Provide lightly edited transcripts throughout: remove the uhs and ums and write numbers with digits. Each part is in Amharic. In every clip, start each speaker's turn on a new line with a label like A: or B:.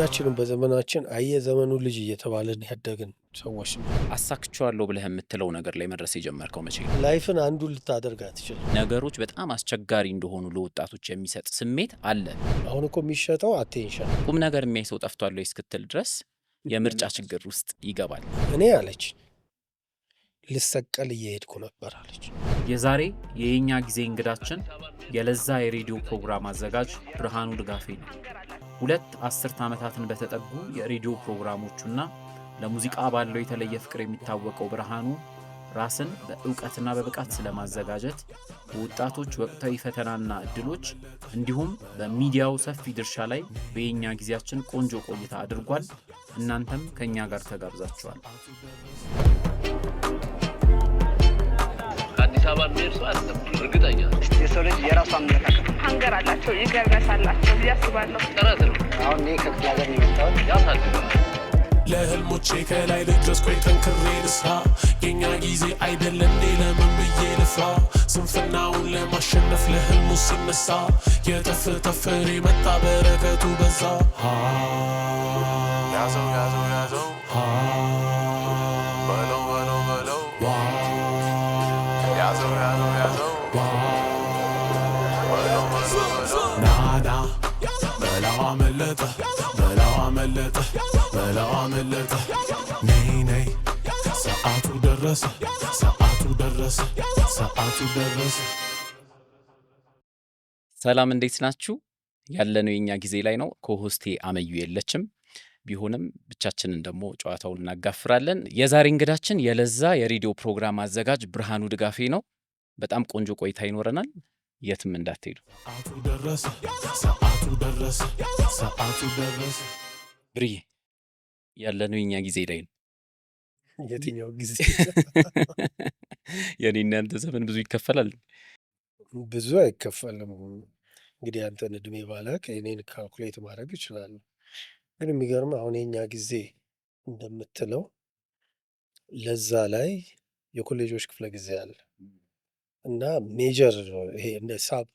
A: ማናችንም በዘመናችን ዘመኑ ልጅ እየተባልን ያደግን ሰዎች ነው።
B: አሳክቼዋለሁ ብለህ የምትለው ነገር ላይ መድረስ የጀመርከው መቼ ነው?
A: ላይፍን አንዱን ልታደርግ አትችልም።
B: ነገሮች በጣም አስቸጋሪ እንደሆኑ ለወጣቶች የሚሰጥ ስሜት አለ።
A: አሁን እኮ የሚሸጠው አቴንሽን።
B: ቁም ነገር የሚያይ ሰው ጠፍቷል ወይ እስክትል ድረስ የምርጫ ችግር ውስጥ ይገባል።
A: እኔ አለች ልሰቀል እየሄድኩ ነበር አለች።
B: የዛሬ የኛ ጊዜ እንግዳችን የለዛ የሬዲዮ ፕሮግራም አዘጋጅ ብርሃኑ ድጋፌ ነው። 2 አስርት ዓመታትን በተጠጉ የሬዲዮ ፕሮግራሞቹና ለሙዚቃ ባለው የተለየ ፍቅር የሚታወቀው ብርሃኑ ራስን በእውቀትና በብቃት ስለማዘጋጀት በወጣቶች ወቅታዊ ፈተናና እድሎች እንዲሁም በሚዲያው ሰፊ ድርሻ ላይ በየኛ ጊዜያችን ቆንጆ ቆይታ አድርጓል። እናንተም ከኛ ጋር ተጋብዛችኋል።
C: አዲስ አበባ ሜርሶ አይደለም እርግጠኛ
D: የሰው ልጅ የራሱ አመለካከት
E: ሀንገር አላቸው ይገርነሳላቸው ብዬ አስባለሁ።
C: ጥረት ነው
D: አሁን እኔ ከክፍለ ሀገር ነው የመጣሁት።
C: ያሳድጋል።
F: ለህልሞቼ ከላይ ልድረስ ቆይ ጠንክሬ ልስራ። የኛ ጊዜ አይደለም ለምን ብዬ ልፍራ? ስንፍናውን ለማሸነፍ ለህልሙ ሲነሳ የተፍ ተፈሬ መጣ በረከቱ በዛ። ያዘው ያዘው ያዘው በለው በለው በለው ያዘው ያዘው ያዘው በለው በለው በለው ናና በላው አመለጠ በላው አመለጠ በላው አመለጠ ነይ ነይ ሰዓቱ ደረሰ ሰዓቱ ደረሰ ሰዓቱ ደረሰ።
B: ሰላም እንዴት ናችሁ? ያለነው የኛ ጊዜ ላይ ነው። ኮሆስቴ አመዩ የለችም። ቢሆንም ብቻችንን ደግሞ ጨዋታውን እናጋፍራለን። የዛሬ እንግዳችን የለዛ የሬዲዮ ፕሮግራም አዘጋጅ ብርሃኑ ድጋፌ ነው። በጣም ቆንጆ ቆይታ ይኖረናል። የትም እንዳትሄዱ።
F: ሰዓቱ ደረሰ ሰዓቱ ደረሰ ሰዓቱ ደረሰ።
B: ብርዬ ያለነው የኛ ጊዜ ላይ ነው።
A: የትኛው ጊዜ?
B: የኔ እናንተ ዘመን ብዙ ይከፈላል።
A: ብዙ አይከፈልም። እንግዲህ አንተን እድሜ ባላቅ እኔን ካልኩሌት ማድረግ ይችላሉ። ግን የሚገርም አሁን የኛ ጊዜ እንደምትለው ለዛ ላይ የኮሌጆች ክፍለ ጊዜ አለ እና ሜጀር ይሄ እንደ ሳብ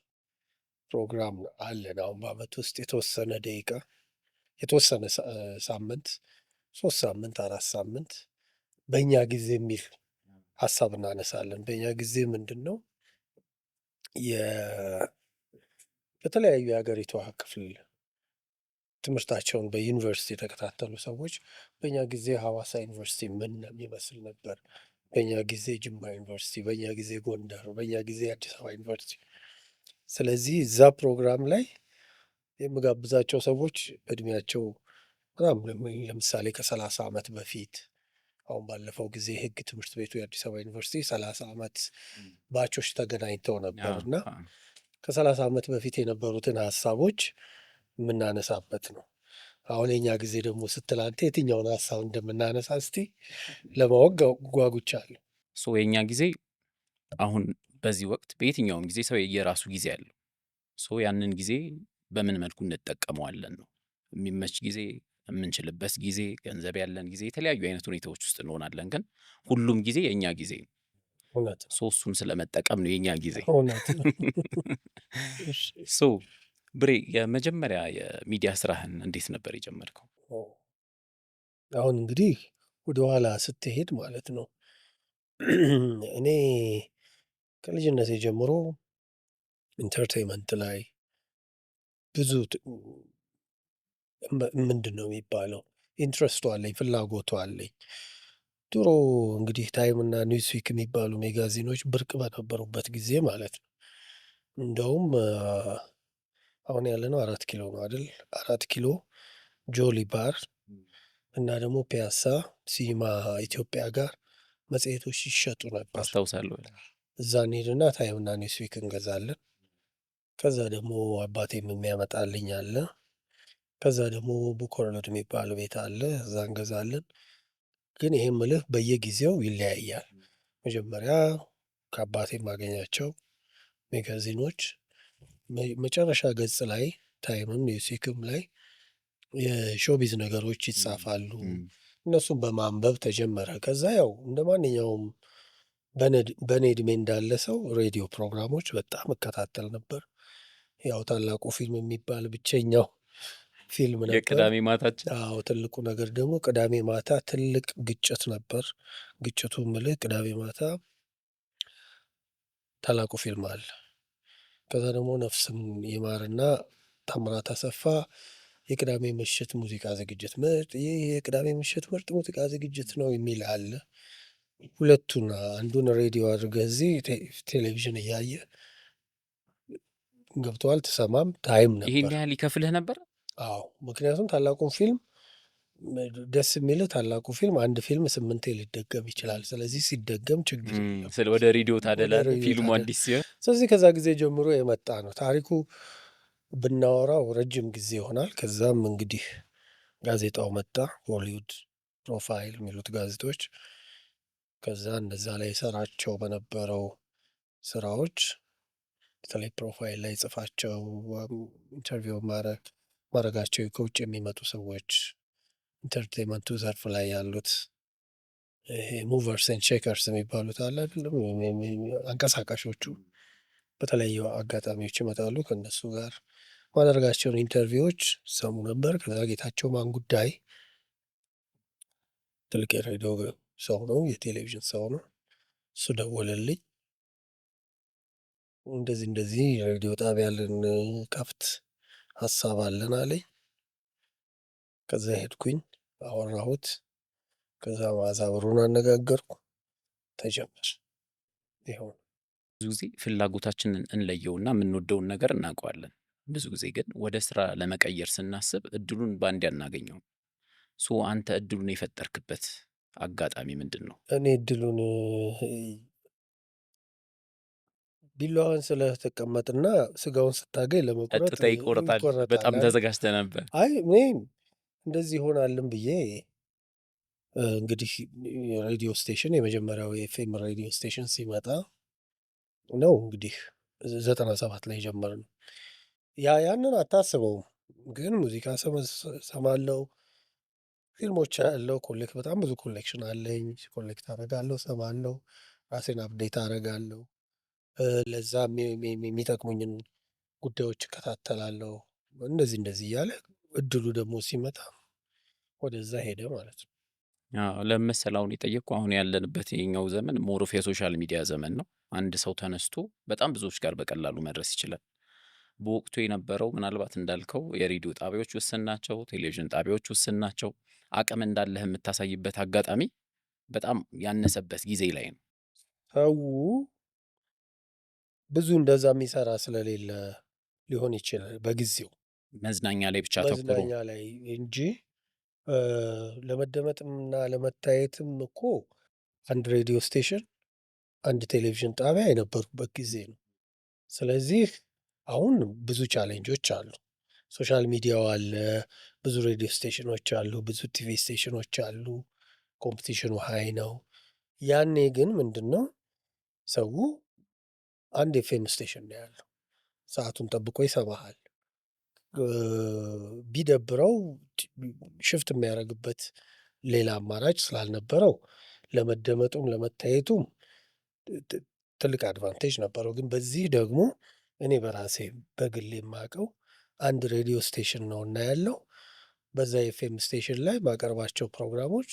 A: ፕሮግራም አለን። አሁን በአመት ውስጥ የተወሰነ ደቂቃ የተወሰነ ሳምንት 3 ሳምንት 4 ሳምንት በእኛ ጊዜ የሚል ሀሳብ እናነሳለን። በእኛ ጊዜ ምንድን ነው በተለያዩ የሀገሪቷ ክፍል ትምህርታቸውን በዩኒቨርሲቲ የተከታተሉ ሰዎች በእኛ ጊዜ ሐዋሳ ዩኒቨርሲቲ ምን የሚመስል ነበር፣ በእኛ ጊዜ ጅማ ዩኒቨርሲቲ፣ በእኛ ጊዜ ጎንደር፣ በእኛ ጊዜ አዲስ አበባ ዩኒቨርሲቲ። ስለዚህ እዛ ፕሮግራም ላይ የምጋብዛቸው ሰዎች እድሜያቸው በጣም ለምሳሌ ከ30 ዓመት በፊት አሁን ባለፈው ጊዜ ህግ ትምህርት ቤቱ የአዲስ አበባ ዩኒቨርሲቲ 30 ዓመት ባቾች ተገናኝተው ነበር እና ከ30 ዓመት በፊት የነበሩትን ሀሳቦች የምናነሳበት ነው። አሁን የኛ ጊዜ ደግሞ ስትል አንተ የትኛውን ሀሳብ እንደምናነሳ እስቲ ለማወቅ ጓጉቻለሁ።
B: የኛ ጊዜ አሁን በዚህ ወቅት በየትኛውም ጊዜ ሰው የራሱ ጊዜ አለው። ያንን ጊዜ በምን መልኩ እንጠቀመዋለን ነው። የሚመች ጊዜ፣ የምንችልበት ጊዜ፣ ገንዘብ ያለን ጊዜ፣ የተለያዩ አይነት ሁኔታዎች ውስጥ እንሆናለን። ግን ሁሉም ጊዜ የኛ ጊዜ ነው።
A: እውነት
B: እሱን ስለመጠቀም ነው የኛ ጊዜ።
A: እውነት
B: ብሬ የመጀመሪያ የሚዲያ ስራህን እንዴት ነበር የጀመርከው?
A: አሁን እንግዲህ ወደኋላ ስትሄድ ማለት ነው እኔ ከልጅነቴ ጀምሮ ኢንተርቴንመንት ላይ ብዙ ምንድን ነው የሚባለው ኢንትረስቱ አለኝ፣ ፍላጎቱ አለኝ። ድሮ እንግዲህ ታይም እና ኒውስዊክ የሚባሉ ሜጋዚኖች ብርቅ በነበሩበት ጊዜ ማለት ነው። እንደውም አሁን ያለነው 4 ኪሎ ነው አይደል? 4 ኪሎ ጆሊ ባር እና ደግሞ ፒያሳ ሲኒማ ኢትዮጵያ ጋር መጽሔቶች ይሸጡ ነበር።
B: አስታውሳለሁ።
A: እዛ እንሄድና ታይም እና ኒውስዊክ እንገዛለን። ከዛ ደግሞ አባቴም የሚያመጣልኝ አለ። ከዛ ደግሞ ቡኮርነት የሚባል ቤት አለ፣ እዛ እንገዛለን። ግን ይሄ ምልህ በየጊዜው ይለያያል። መጀመሪያ ከአባቴ የማገኛቸው ሜጋዚኖች መጨረሻ ገጽ ላይ ታይምም ኒውስዊክም ላይ የሾቢዝ ነገሮች ይጻፋሉ። እነሱም በማንበብ ተጀመረ። ከዛ ያው እንደ ማንኛውም በእኔ እድሜ እንዳለ ሰው ሬዲዮ ፕሮግራሞች በጣም እከታተል ነበር። ያው ታላቁ ፊልም የሚባል ብቸኛው ፊልም ነበር።
B: የቅዳሜ ማታችን
A: አዎ ትልቁ ነገር ደግሞ ቅዳሜ ማታ ትልቅ ግጭት ነበር። ግጭቱ ምልህ ቅዳሜ ማታ ታላቁ ፊልም አለ። ከዛ ደግሞ ነፍስም ይማርና ታምራት አሰፋ የቅዳሜ ምሽት ሙዚቃ ዝግጅት ምርጥ ይህ የቅዳሜ ምሽት ምርጥ ሙዚቃ ዝግጅት ነው የሚል አለ። ሁለቱን አንዱን ሬዲዮ አድርገህ እዚህ ቴሌቪዥን እያየ ገብተዋል ትሰማም ታይም
B: ይሄን
A: ነበር።
B: ያህል ይከፍልህ ነበር?
A: አዎ ምክንያቱም ታላቁን ፊልም ደስ የሚልህ ታላቁ ፊልም አንድ ፊልም 8 ሊደገም ይችላል። ስለዚህ ሲደገም ችግር የለም።
B: ስለ ወደ ሬዲዮ ታደላለህ
A: ሬዲዮ
B: ፊልሙ
A: ታደላ-
B: አዲስ ሲሆን።
A: ስለዚህ ከዛ ጊዜ ጀምሮ የመጣ ነው ታሪኩ። ብናወራው ረጅም ጊዜ ይሆናል። ከዛም እንግዲህ ጋዜጣው መጣ፣ ሆሊውድ ፕሮፋይል የሚሉት ጋዜጦች። ከዛ እነዛ ላይ ሰራቸው በነበረው ስራዎች በተለይ ፕሮፋይል ላይ ጽፋቸው ኢንተርቪው ማድረጋቸው ከውጭ የሚመጡ ሰዎች ኢንተርቴንመንቱ ዘርፍ ላይ ያሉት ይሄ ሙቨርስ ኤንድ ሼከርስ የሚባሉት አለ አይደለም፣ አንቀሳቃሾቹ በተለያዩ አጋጣሚዎች ይመጣሉ። ከእነሱ ጋር ማደርጋቸውን ኢንተርቪዎች ሰሙ ነበር። ከዛ ጌታቸው ማን ጉዳይ ትልቅ የሬዲዮ ሰው ነው፣ የቴሌቪዥን ሰው ነው። እሱ ደወለልኝ። እንደዚህ እንደዚህ ሬዲዮ ጣቢያ ልንከፍት ሀሳብ አለን አለኝ። ከዛ ሄድኩኝ አወራሁት። ከዛ ማዛብሩን አነጋገርኩ፣ ተጀመር። ይኸው
B: ብዙ ጊዜ ፍላጎታችንን እንለየውና የምንወደውን ነገር እናውቀዋለን። ብዙ ጊዜ ግን ወደ ስራ ለመቀየር ስናስብ እድሉን በአንድ አናገኘውም። ሶ አንተ እድሉን የፈጠርክበት አጋጣሚ ምንድን ነው?
A: እኔ እድሉን ቢላዋን ስለተቀመጥና ስጋውን ስታገኝ ለመቁረጥ
B: ቀጥታ ይቆርጣል። በጣም
A: ይቆረጣል።
B: ተዘጋጅተ ነበር።
A: አይ እኔም እንደዚህ ይሆናልን ብዬ እንግዲህ የሬዲዮ ስቴሽን የመጀመሪያው የኤፍኤም ሬዲዮ ስቴሽን ሲመጣ ነው እንግዲህ 97 ላይ ጀመርነው። ያንን አታስበውም፣ ግን ሙዚቃ ሰማለው፣ ፊልሞች ያለው በጣም ብዙ ኮሌክሽን አለኝ። ኮሌክት አደርጋለሁ፣ ሰማለው፣ ራሴን አፕዴት አደርጋለሁ። ለዛ የሚጠቅሙኝን ጉዳዮች እከታተላለሁ። እንደዚህ እንደዚህ እያለ እድሉ ደግሞ ሲመጣ ወደዛ ሄደ ማለት ነው።
B: ለመሰል አሁን የጠየቅኩ አሁን ያለንበት የኛው ዘመን ሞሮፍ የሶሻል ሚዲያ ዘመን ነው። አንድ ሰው ተነስቶ በጣም ብዙዎች ጋር በቀላሉ መድረስ ይችላል። በወቅቱ የነበረው ምናልባት እንዳልከው የሬዲዮ ጣቢያዎች ውስን ናቸው፣ ቴሌቪዥን ጣቢያዎች ውስን ናቸው። አቅም እንዳለህ የምታሳይበት አጋጣሚ በጣም ያነሰበት ጊዜ ላይ ነው።
A: ሰው ብዙ እንደዛ የሚሰራ ስለሌለ ሊሆን ይችላል በጊዜው
B: መዝናኛ ላይ ብቻ ተኩሮ
A: መዝናኛ ላይ እንጂ ለመደመጥምና ለመታየትም እኮ አንድ ሬዲዮ ስቴሽን አንድ ቴሌቪዥን ጣቢያ የነበሩበት ጊዜ ነው። ስለዚህ አሁን ብዙ ቻሌንጆች አሉ። ሶሻል ሚዲያው አለ፣ ብዙ ሬዲዮ ስቴሽኖች አሉ፣ ብዙ ቲቪ ስቴሽኖች አሉ። ኮምፒቲሽኑ ሀይ ነው። ያኔ ግን ምንድን ነው ሰው አንድ ኤፍኤም ስቴሽን ነው ያለው፣ ሰዓቱን ጠብቆ ይሰማሃል። ቢደብረው ሽፍት የሚያደርግበት ሌላ አማራጭ ስላልነበረው ለመደመጡም ለመታየቱም ትልቅ አድቫንቴጅ ነበረው። ግን በዚህ ደግሞ እኔ በራሴ በግሌ የማውቀው አንድ ሬዲዮ ስቴሽን ነው እና ያለው በዛ የኤፍኤም ስቴሽን ላይ ማቀርባቸው ፕሮግራሞች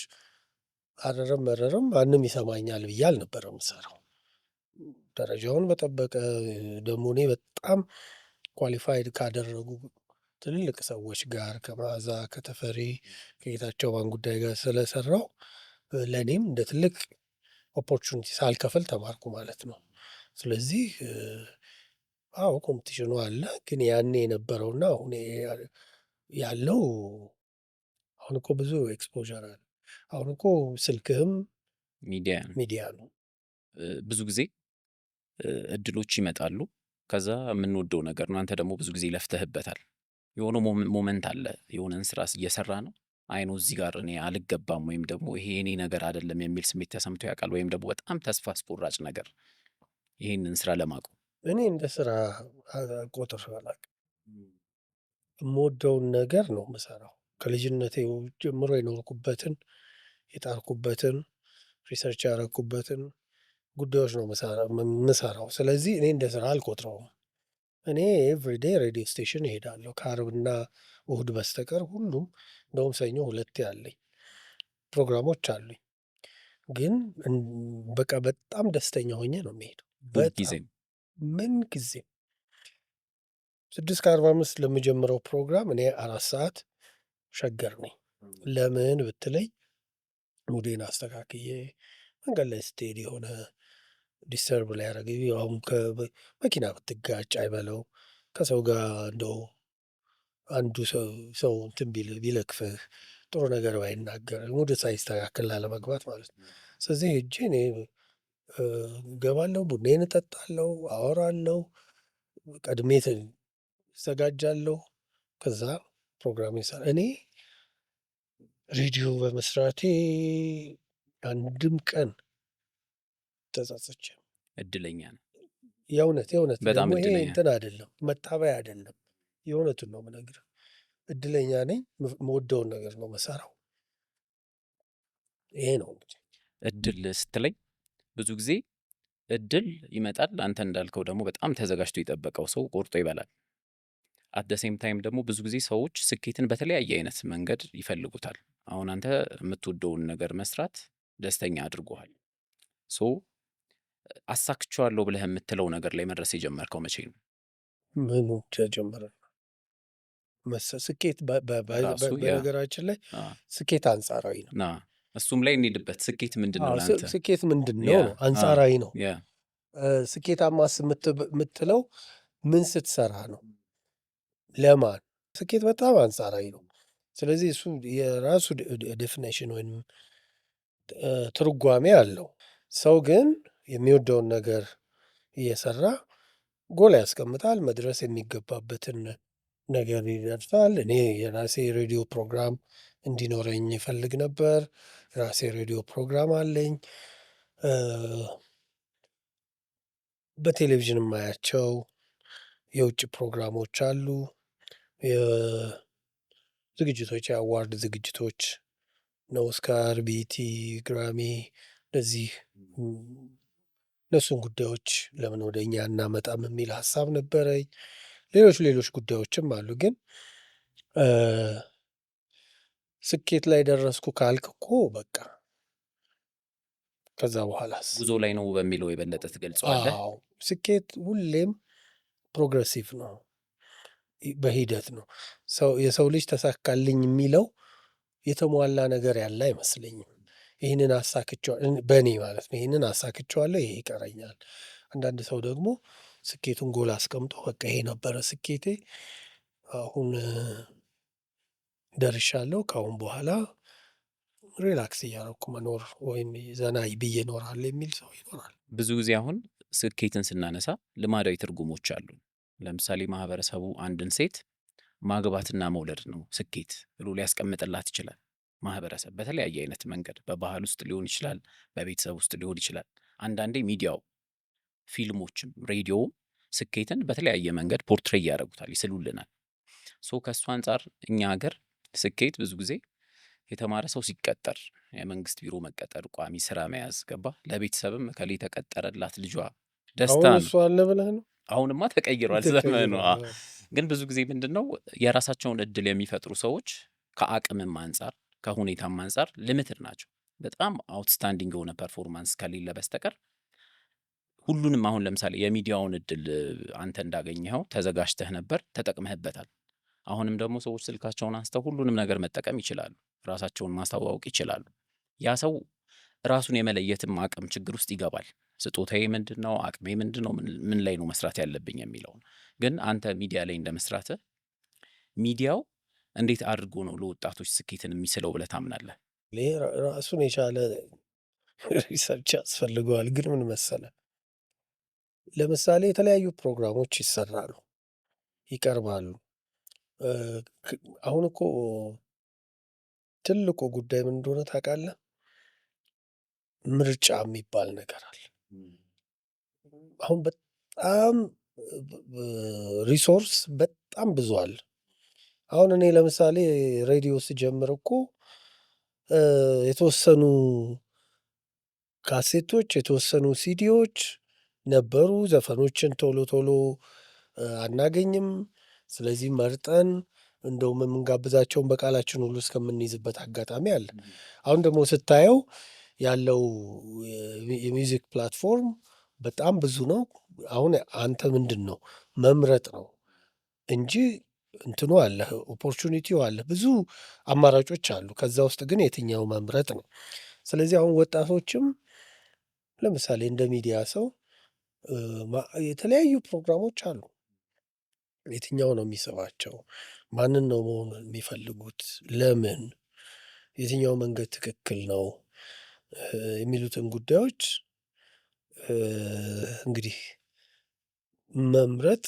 A: አረረም መረረም ማንም ይሰማኛል ብዬ አልነበረም የምሰራው። ደረጃውን በጠበቀ ደግሞ እኔ በጣም ኳሊፋይድ ካደረጉ ትልልቅ ሰዎች ጋር ከመዓዛ ከተፈሪ ከጌታቸው ማን ጉዳይ ጋር ስለሰራው ለእኔም እንደ ትልቅ ኦፖርቹኒቲ ሳልከፍል ተማርኩ ማለት ነው። ስለዚህ አዎ ኮምፒቲሽኑ አለ፣ ግን ያኔ የነበረውና አሁን ያለው አሁን እኮ ብዙ ኤክስፖዠር አለ። አሁን እኮ ስልክህም ሚዲያ ነው።
B: ብዙ ጊዜ እድሎች ይመጣሉ። ከዛ የምንወደው ነገር ነው። አንተ ደግሞ ብዙ ጊዜ ለፍተህበታል። የሆነ ሞመንት አለ፣ የሆነን ስራ እየሰራ ነው አይኑ እዚህ ጋር እኔ አልገባም ወይም ደግሞ ይሄ የኔ ነገር አይደለም የሚል ስሜት ተሰምቶ ያውቃል? ወይም ደግሞ በጣም ተስፋ አስቆራጭ ነገር ይህንን ስራ ለማቆም?
A: እኔ እንደ ስራ ቆጥር አላውቅም። የምወደውን ነገር ነው የምሰራው። ከልጅነቴ ጀምሮ የኖርኩበትን የጣርኩበትን ሪሰርች ያደረኩበትን ጉዳዮች ነው የምሰራው። ስለዚህ እኔ እንደ ስራ አልቆጥረውም። እኔ ኤቭሪዴ ሬዲዮ ስቴሽን እሄዳለሁ ከአርብና እሁድ በስተቀር ሁሉም እንደውም ሰኞ 2 አለኝ ፕሮግራሞች አሉኝ። ግን በቃ በጣም ደስተኛ ሆኜ ነው የምሄደው። በጣም
B: ሁልጊዜም
A: ምን ጊዜም 6:45 ለምጀምረው ፕሮግራም እኔ 4 ሰዓት ሸገር ነኝ። ለምን ብትለኝ ሙዴን አስተካክዬ መንገድ ላይ ስትሄድ የሆነ ዲስተርብ ሊያደርግ አሁን መኪና ብትጋጭ አይበለው ከሰው ጋር እንደው አንዱ ሰው እንትን ቢለክፍህ ጥሩ ነገር ባይናገር ሙድ ሳይስተካከል ላለመግባት ማለት ነው። ስለዚህ ሄጄ እኔ እገባለሁ፣ ቡናዬን እጠጣለሁ፣ አወራለሁ፣ ቀድሜ እዘጋጃለሁ። ከዛ ፕሮግራም ይሰራል። እኔ ሬዲዮ በመስራቴ አንድም ቀን ተጸጽቼ
B: እድለኛ ነው።
A: የእውነት
B: በጣም
A: ደግሞ ይሄ
B: እድለኛ
A: እንትን አይደለም፣ መታበያ አይደለም። የእውነቱን ነው የምነግርህ። እድለኛ ነኝ። የምወደውን ነገር ነው መሰራው። ይሄ ነው እንግዲህ
B: እድል ስትለኝ ብዙ ጊዜ እድል ይመጣል። አንተ እንዳልከው ደግሞ በጣም ተዘጋጅቶ የጠበቀው ሰው ቆርጦ ይበላል። አት ደ ሴም ታይም ደግሞ ብዙ ጊዜ ሰዎች ስኬትን በተለያየ አይነት መንገድ ይፈልጉታል። አሁን አንተ የምትወደውን ነገር መስራት ደስተኛ አድርጎሃል። ሶ አሳክቼዋለሁ ብለህ የምትለው ነገር ላይ መድረስ የጀመርከው መቼ ነው?
A: ምኑ ተጀመረ? ስኬት
B: ራሱ ያ
A: በነገራችን ላይ ስኬት አንጻራዊ ነው።
B: ና እሱም ላይ እንሂድበት። ስኬት ምንድን ነው ለአንተ?
A: ስኬት ምንድን
B: ያ
A: ነው? አንጻራዊ ነው።
B: ያ
A: ስኬታማስ የምትለው ምን ስትሰራ ነው? ለማን? ስኬት በጣም አንጻራዊ ነው። ስለዚህ እሱ የራሱ ዴፊኔሽን ወይም ትርጓሜ አለው። ሰው ግን የሚወደውን ነገር እየሰራ ጎል ያስቀምጣል፣ መድረስ የሚገባበትን ነገር ይደርሳል። እኔ የራሴ ሬዲዮ ፕሮግራም እንዲኖረኝ ይፈልግ ነበር። ራሴ ሬዲዮ ፕሮግራም አለኝ። በቴሌቪዥን የማያቸው የውጭ ፕሮግራሞች አሉ። ዝግጅቶች፣ የአዋርድ ዝግጅቶች ነው ኦስካር፣ ቢቲ፣ ግራሚ እንደዚህ እነሱን ጉዳዮች ለምን ወደ እኛ እናመጣም የሚል ሀሳብ ነበረኝ። ሌሎች ጉዳዮችም አሉ። ግን ስኬት ላይ ደረስኩ ካልክ እኮ በቃ ከዛ በኋላስ
B: ጉዞ ላይ ነው በሚለው የበለጠ ትገልጸዋለህ።
A: አዎ፣ ስኬት ሁሌም ፕሮግረሲቭ ነው፣ በሂደት ነው። የሰው ልጅ ተሳካልኝ የሚለው የተሟላ ነገር ያለ አይመስለኝም። ይህንን አሳክቼዋለሁ በእኔ ማለት ነው። ይህንን አሳክቼዋለሁ፣ ይሄ ይቀረኛል። አንዳንድ ሰው ደግሞ ስኬቱን ጎል አስቀምጦ በቃ ይሄ ነበረ ስኬቴ፣ አሁን ደርሻለሁ፣ ከአሁን በኋላ ሪላክስ እያደረኩ መኖር ወይም ዘና ብዬ እኖራለሁ የሚል ሰው ይኖራል።
B: ብዙ ጊዜ አሁን ስኬትን ስናነሳ ልማዳዊ ትርጉሞች አሉ። ለምሳሌ ማህበረሰቡ አንድን ሴት ማግባትና መውለድ ነው ስኬት ብሎ ሊያስቀምጥላት ይችላል። ማህበረሰብ በተለያየ አይነት መንገድ በባህል ውስጥ ሊሆን ይችላል፣ በቤተሰብ ውስጥ ሊሆን ይችላል። አንዳንዴ ሚዲያው፣ ፊልሞችም፣ ሬዲዮውም ስኬትን በተለያየ መንገድ ፖርትሬይ ያደርጉታል፣ ይስሉልናል። ሶ ከእሱ አንጻር እኛ ሀገር ስኬት ብዙ ጊዜ የተማረ ሰው ሲቀጠር የመንግስት ቢሮ መቀጠር፣ ቋሚ ስራ መያዝ፣ ገባ ለቤተሰብም ከሌ ተቀጠረላት ልጇ ደስታ
A: አሁን
B: ነው።
A: እሱ አለ ብለህ ነው?
B: አሁንማ ተቀይሯል ዘመኑ። ግን ብዙ ጊዜ ምንድን ነው የራሳቸውን እድል የሚፈጥሩ ሰዎች ከአቅምም አንጻር ከሁኔታም አንጻር ሊሚትድ ናቸው። በጣም አውትስታንዲንግ የሆነ ፐርፎርማንስ ከሌለ በስተቀር ሁሉንም አሁን ለምሳሌ የሚዲያውን እድል አንተ እንዳገኘኸው ተዘጋጅተህ ነበር፣ ተጠቅመህበታል። አሁንም ደግሞ ሰዎች ስልካቸውን አንስተው ሁሉንም ነገር መጠቀም ይችላሉ፣ ራሳቸውን ማስተዋወቅ ይችላሉ። ያ ሰው ራሱን የመለየትም አቅም ችግር ውስጥ ይገባል። ስጦታዬ ምንድን ነው? አቅሜ ምንድን ነው? ምን ላይ ነው መስራት ያለብኝ የሚለውን። ግን አንተ ሚዲያ ላይ እንደመስራትህ ሚዲያው እንዴት አድርጎ ነው ለወጣቶች ስኬትን የሚስለው ብለህ ታምናለህ?
A: ይሄ ራሱን የቻለ ሪሰርች ያስፈልገዋል። ግን ምን መሰለህ፣ ለምሳሌ የተለያዩ ፕሮግራሞች ይሰራሉ፣ ይቀርባሉ። አሁን እኮ ትልቁ ጉዳይ ምን እንደሆነ ታውቃለህ? ምርጫ የሚባል ነገር አለ። አሁን በጣም ሪሶርስ በጣም ብዙ አለ። አሁን እኔ ለምሳሌ ሬዲዮ ስጀምር እኮ የተወሰኑ ካሴቶች፣ የተወሰኑ ሲዲዎች ነበሩ። ዘፈኖችን ቶሎ አናገኝም። ስለዚህ መርጠን እንደውም የምንጋብዛቸውን በቃላችን ሁሉ እስከምንይዝበት አጋጣሚ አለ። አሁን ደግሞ ስታየው ያለው የሚውዚክ ፕላትፎርም በጣም ብዙ ነው። አሁን አንተ ምንድን ነው መምረጥ ነው እንጂ እንትኑ አለ፣ ኦፖርቹኒቲው አለ፣ ብዙ አማራጮች አሉ። ከዛ ውስጥ ግን የትኛው መምረጥ ነው። ስለዚህ አሁን ወጣቶችም ለምሳሌ እንደ ሚዲያ ሰው የተለያዩ ፕሮግራሞች አሉ። የትኛው ነው የሚስባቸው? ማንን ነው መሆን የሚፈልጉት? ለምን? የትኛው መንገድ ትክክል ነው? የሚሉትን ጉዳዮች እንግዲህ መምረጥ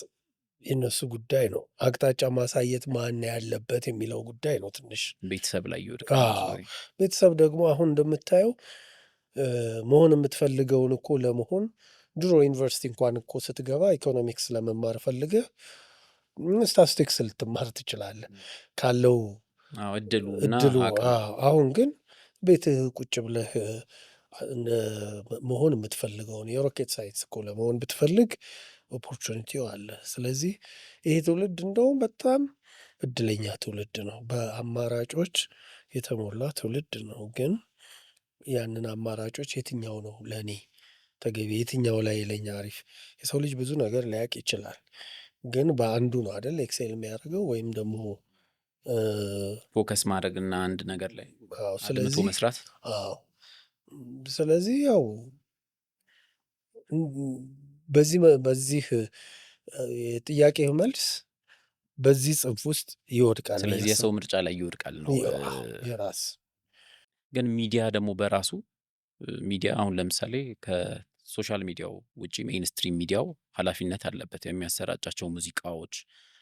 A: የነሱ ጉዳይ ነው። አቅጣጫ ማሳየት ማን ያለበት የሚለው ጉዳይ ነው። ትንሽ
B: ቤተሰብ ላይ ይወድቃል።
A: ቤተሰብ ደግሞ አሁን እንደምታየው መሆን የምትፈልገውን እኮ ለመሆን ድሮ ዩኒቨርሲቲ እንኳን እኮ ስትገባ ኢኮኖሚክስ ለመማር ፈልገህ ስታስቲክስ ልትማር ትችላለህ ካለው እድሉ። አሁን ግን ቤትህ ቁጭ ብለህ መሆን የምትፈልገውን የሮኬት ሳይንስ እኮ ለመሆን ብትፈልግ ኦፖርቹኒቲው አለ። ስለዚህ ይሄ ትውልድ እንደውም በጣም እድለኛ ትውልድ ነው። በአማራጮች የተሞላ ትውልድ ነው። ግን ያንን አማራጮች የትኛው ነው ለእኔ ተገቢ፣ የትኛው ላይ ለኛ አሪፍ? የሰው ልጅ ብዙ ነገር ሊያውቅ ይችላል። ግን በአንዱ ነው አይደል ኤክሴል የሚያደርገው ወይም ደግሞ
B: ፎከስ ማድረግ እና አንድ ነገር ላይ አድምቶ መስራት።
A: ስለዚህ ያው በዚህ የጥያቄ መልስ በዚህ ጽንፍ ውስጥ ይወድቃል።
B: ስለዚህ የሰው ምርጫ ላይ ይወድቃል ነው
A: የራስ።
B: ግን ሚዲያ ደግሞ በራሱ ሚዲያ አሁን ለምሳሌ ከሶሻል ሚዲያው ውጪ ሜይንስትሪም ሚዲያው ኃላፊነት አለበት። የሚያሰራጫቸው ሙዚቃዎች፣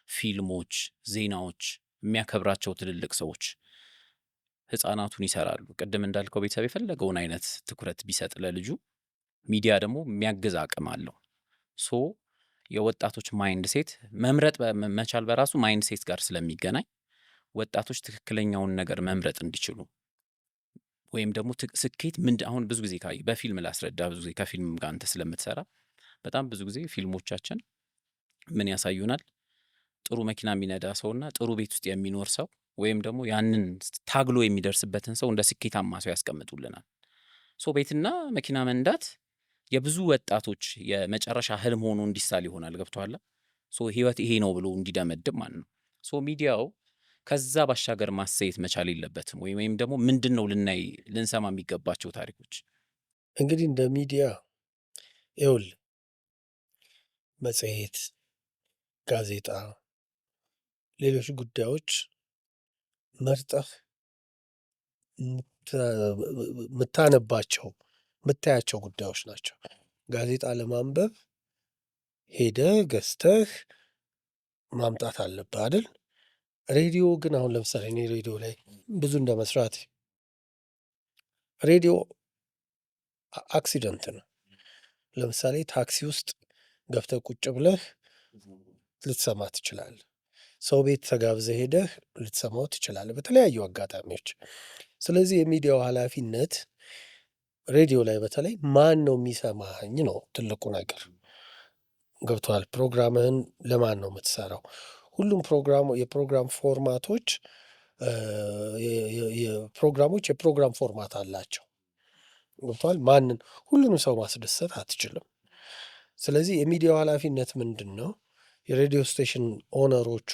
B: ፊልሞች፣ ዜናዎች የሚያከብራቸው ትልልቅ ሰዎች ህፃናቱን ይሰራሉ። ቅድም እንዳልከው ቤተሰብ የፈለገውን አይነት ትኩረት ቢሰጥ ለልጁ ሚዲያ ደግሞ የሚያግዝ አቅም አለው። ሶ የወጣቶች ማይንድ ሴት መምረጥ መቻል በራሱ ማይንድ ሴት ጋር ስለሚገናኝ ወጣቶች ትክክለኛውን ነገር መምረጥ እንዲችሉ ወይም ደግሞ ስኬት አሁን ብዙ ጊዜ በፊልም ላስረዳ፣ ብዙ ጊዜ ከፊልም ጋር አንተ ስለምትሰራ በጣም ብዙ ጊዜ ፊልሞቻችን ምን ያሳዩናል? ጥሩ መኪና የሚነዳ ሰውና ጥሩ ቤት ውስጥ የሚኖር ሰው ወይም ደግሞ ያንን ታግሎ የሚደርስበትን ሰው እንደ ስኬታማ ሰው ያስቀምጡልናል። ሶ ቤትና መኪና መንዳት የብዙ ወጣቶች የመጨረሻ ህልም ሆኖ እንዲሳል ይሆናል። ገብቶሃል? ሶ ህይወት ይሄ ነው ብሎ እንዲደመድም ማለት ነው። ሶ ሚዲያው ከዛ ባሻገር ማሳየት መቻል የለበትም ወይም ደግሞ ምንድን ነው ልንሰማ የሚገባቸው ታሪኮች?
A: እንግዲህ እንደ ሚዲያ ይኸውልህ መጽሔት፣ ጋዜጣ፣ ሌሎች ጉዳዮች መርጠህ የምታነባቸው የምታያቸው ጉዳዮች ናቸው። ጋዜጣ ለማንበብ ሄደህ ገዝተህ ማምጣት አለብህ አይደል? ሬዲዮ ግን አሁን ለምሳሌ እኔ ሬዲዮ ላይ ብዙ እንደ መስራት ሬዲዮ አክሲደንት ነው። ለምሳሌ ታክሲ ውስጥ ገብተህ ቁጭ ብለህ ልትሰማ ትችላለህ። ሰው ቤት ተጋብዘህ ሄደህ ልትሰማው ትችላለህ በተለያዩ አጋጣሚዎች። ስለዚህ የሚዲያው ኃላፊነት ሬዲዮ ላይ በተለይ ማን ነው የሚሰማኝ ነው ትልቁ ነገር። ገብቶሃል? ፕሮግራምህን ለማን ነው የምትሰራው? ሁሉም የፕሮግራም ፎርማቶች የፕሮግራም ፎርማት አላቸው። ገብቶሃል? ሁሉንም ሰው ማስደሰት አትችልም። ስለዚህ የሚዲያው ኃላፊነት ምንድን ነው? የሬዲዮ ስቴሽን ኦነሮቹ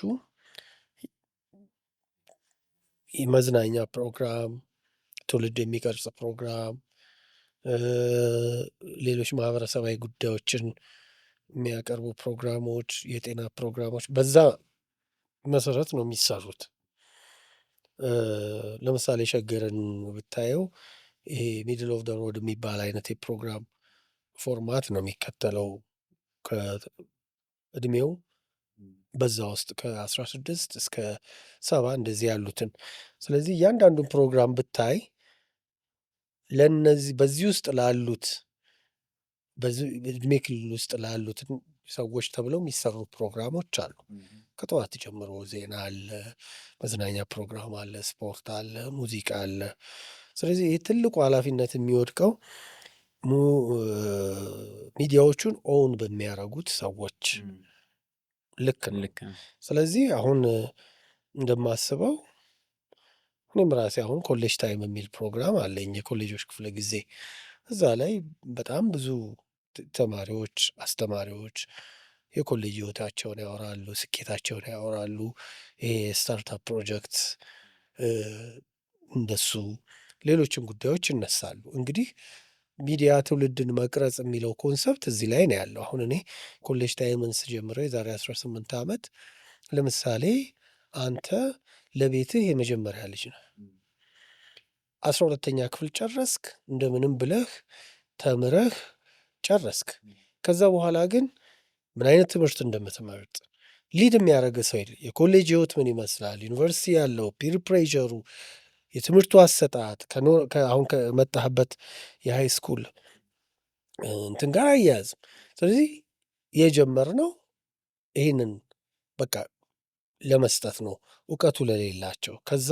A: መዝናኛ ፕሮግራም፣ ትውልድ የሚቀርጽ ፕሮግራም፣ ሌሎች ማህበረሰባዊ ጉዳዮችን የሚያቀርቡ ፕሮግራሞች፣ የጤና ፕሮግራሞች በዛ መሰረት ነው የሚሰሩት። ለምሳሌ ሸገርን ብታየው ይሄ ሚድል ኦፍ ደ ሮድ የሚባል አይነት የፕሮግራም ፎርማት ነው የሚከተለው ከእድሜው በዛ ውስጥ ከ16 እስከ 70 እንደዚህ ያሉትን። ስለዚህ እያንዳንዱን ፕሮግራም ብታይ ለነዚህ በዚህ ውስጥ ላሉት በዚህ እድሜ ክልል ውስጥ ላሉትን ሰዎች ተብለው የሚሰሩ ፕሮግራሞች አሉ። ከጠዋት ጀምሮ ዜና አለ፣ መዝናኛ ፕሮግራም አለ፣ ስፖርት አለ፣ ሙዚቃ አለ። ስለዚህ ይህ ትልቁ ኃላፊነት የሚወድቀው ሚዲያዎቹን ኦውን በሚያደርጉት ሰዎች ልክ ነው።
B: ልክ ነው።
A: ስለዚህ አሁን እንደማስበው እኔም ራሴ አሁን ኮሌጅ ታይም የሚል ፕሮግራም አለኝ፣ የኮሌጆች ክፍለ ጊዜ። እዛ ላይ በጣም ብዙ ተማሪዎች፣ አስተማሪዎች የኮሌጅ ህይወታቸውን ያወራሉ፣ ስኬታቸውን ያወራሉ። ይሄ ስታርታፕ ፕሮጀክት እንደሱ ሌሎችም ጉዳዮች ይነሳሉ። እንግዲህ ሚዲያ ትውልድን መቅረጽ የሚለው ኮንሰፕት እዚህ ላይ ነው ያለው። አሁን እኔ ኮሌጅ ታይምን ስጀምረው የዛሬ 18 ዓመት ለምሳሌ አንተ ለቤትህ የመጀመሪያ ልጅ ነህ። 12ኛ ክፍል ጨረስክ፣ እንደምንም ብለህ ተምረህ ጨረስክ። ከዛ በኋላ ግን ምን አይነት ትምህርት እንደምትመርጥ ሊድ የሚያደርግ ሰው የለ። የኮሌጅ ህይወት ምን ይመስላል፣ ዩኒቨርሲቲ ያለው ፒር ፕሬዠሩ፣ የትምህርቱ አሰጣጥ አሁን ከመጣህበት የሃይ ስኩል እንትን ጋር አያያዝም። ስለዚህ የጀመርነው ይህንን በቃ ለመስጠት ነው፣ እውቀቱ ለሌላቸው። ከዛ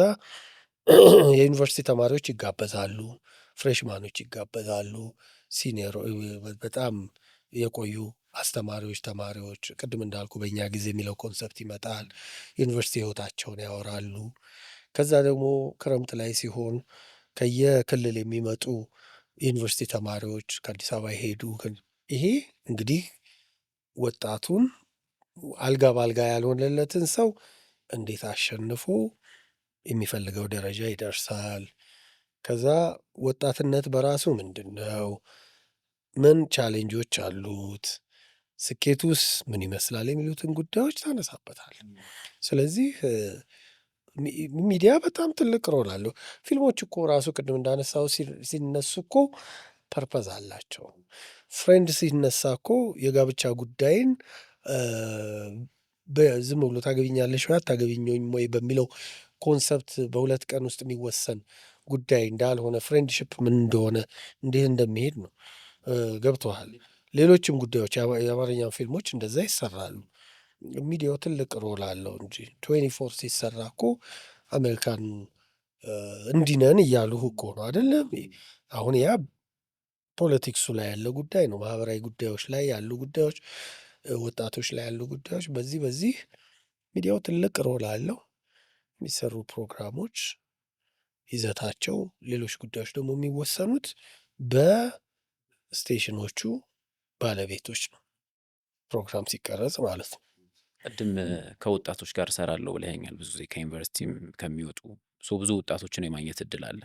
A: የዩኒቨርሲቲ ተማሪዎች ይጋበዛሉ፣ ፍሬሽማኖች ይጋበዛሉ፣ ሲኒየር በጣም የቆዩ አስተማሪዎች፣ ተማሪዎች ቅድም እንዳልኩ በእኛ ጊዜ የሚለው ኮንሰፕት ይመጣል። ዩኒቨርሲቲ ህይወታቸውን ያወራሉ። ከዛ ደግሞ ክረምት ላይ ሲሆን ከየክልል የሚመጡ ዩኒቨርሲቲ ተማሪዎች ከአዲስ አበባ ይሄዱ። ይሄ እንግዲህ ወጣቱን አልጋ በአልጋ ያልሆነለትን ሰው እንዴት አሸንፎ የሚፈልገው ደረጃ ይደርሳል። ከዛ ወጣትነት በራሱ ምንድን ነው? ምን ቻሌንጆች አሉት? ስኬቱስ ምን ይመስላል? የሚሉትን ጉዳዮች ታነሳበታል። ስለዚህ ሚዲያ በጣም ትልቅ ሮል አለው። ፊልሞች እኮ ራሱ ቅድም እንዳነሳው ሲነሱ እኮ ፐርፐዝ አላቸው። ፍሬንድ ሲነሳ እኮ የጋብቻ ጉዳይን ዝም ብሎ ታገቢኛለሽ ወይ አታገቢኝም ወይ በሚለው ኮንሰፕት በሁለት ቀን ውስጥ የሚወሰን ጉዳይ እንዳልሆነ፣ ፍሬንድሽፕ ምን እንደሆነ እንዴት እንደሚሄድ ነው። ገብቶሃል? ሌሎችም ጉዳዮች የአማርኛ ፊልሞች እንደዛ ይሰራሉ። ሚዲያው ትልቅ ሮል አለው እንጂ 24 ሲሰራ እኮ አሜሪካን እንዲነን እያሉህ እኮ ነው አይደለም? አሁን ያ ፖለቲክሱ ላይ ያለ ጉዳይ ነው። ማህበራዊ ጉዳዮች ላይ ያሉ ጉዳዮች፣ ወጣቶች ላይ ያሉ ጉዳዮች፣ በዚህ ሚዲያው ትልቅ ሮል አለው። የሚሰሩ ፕሮግራሞች ይዘታቸው፣ ሌሎች ጉዳዮች ደግሞ የሚወሰኑት በስቴሽኖቹ ባለቤቶች ነው፣ ፕሮግራም ሲቀረጽ ማለት ነው።
B: ቅድም ከወጣቶች ጋር እሰራለሁ ብለኸኛል። ብዙ ጊዜ ከዩኒቨርሲቲም ከሚወጡ ብዙ ወጣቶችን የማግኘት እድል አለ።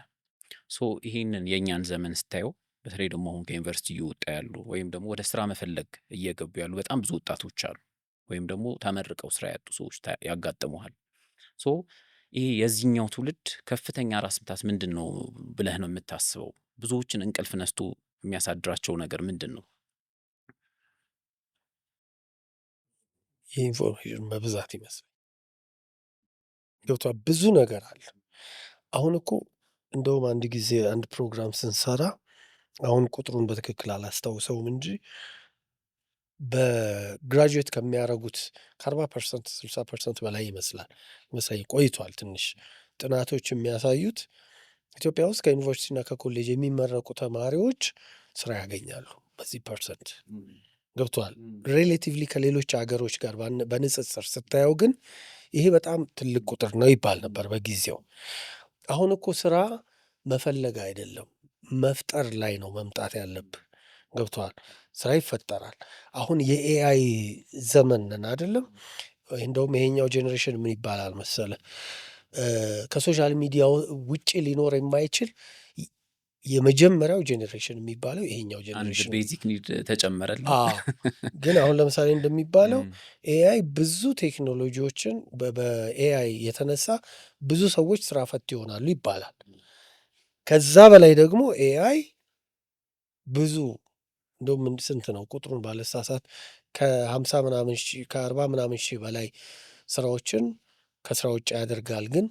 B: ይሄንን የእኛን ዘመን ስታየው፣ በተለይ ደግሞ አሁን ከዩኒቨርሲቲ እየወጣ ያሉ ወይም ደግሞ ወደ ስራ መፈለግ እየገቡ ያሉ በጣም ብዙ ወጣቶች አሉ። ወይም ደግሞ ተመርቀው ስራ ያጡ ሰዎች ያጋጥመዋል። ይሄ የዚህኛው ትውልድ ከፍተኛ ራስ ምታት ምንድን ነው ብለህ ነው የምታስበው? ብዙዎችን እንቅልፍ ነስቶ የሚያሳድራቸው ነገር ምንድን ነው?
A: የኢንፎርሜሽን መብዛት ይመስል ገብቷል። ብዙ ነገር አለ። አሁን እኮ እንደውም አንድ ጊዜ አንድ ፕሮግራም ስንሰራ፣ አሁን ቁጥሩን በትክክል አላስታውሰውም እንጂ በግራጁዌት ከሚያደርጉት ከ40% 60% በላይ ይመስላል ቆይቷል። ትንሽ ጥናቶች የሚያሳዩት ኢትዮጵያ ውስጥ ከዩኒቨርሲቲና ከኮሌጅ የሚመረቁ ተማሪዎች ስራ ያገኛሉ በዚህ ፐርሰንት። ገብቷል። ሬሌቲቭሊ ከሌሎች ሀገሮች ጋር በንጽጽር ስታየው ግን ይሄ በጣም ትልቅ ቁጥር ነው ይባል ነበር በጊዜው። አሁን እኮ ስራ መፈለግ አይደለም መፍጠር ላይ ነው መምጣት ያለብህ። ገብቷል። ስራ ይፈጠራል። አሁን የኤአይ ዘመን ነን አይደለም? እንደውም ይሄኛው ጄኔሬሽን ምን ይባላል መሰለ፣ ከሶሻል ሚዲያ ውጭ ሊኖር የማይችል የመጀመሪያው ጄኔሬሽን የሚባለው ይሄኛው ጄኔሬሽን
B: ቤዚክ ኒድ ተጨመረልን።
A: ግን አሁን ለምሳሌ እንደሚባለው ኤአይ ብዙ ቴክኖሎጂዎችን በኤአይ የተነሳ ብዙ ሰዎች ስራ ፈት ይሆናሉ ይባላል። ከዛ በላይ ደግሞ ኤአይ ብዙ እንደውም ስንት ነው ቁጥሩን ባለሳሳት ከ50 ምናምን ሺህ ከ40 ምናምን ሺህ በላይ ስራዎችን ከስራ ውጭ ያደርጋል። ግን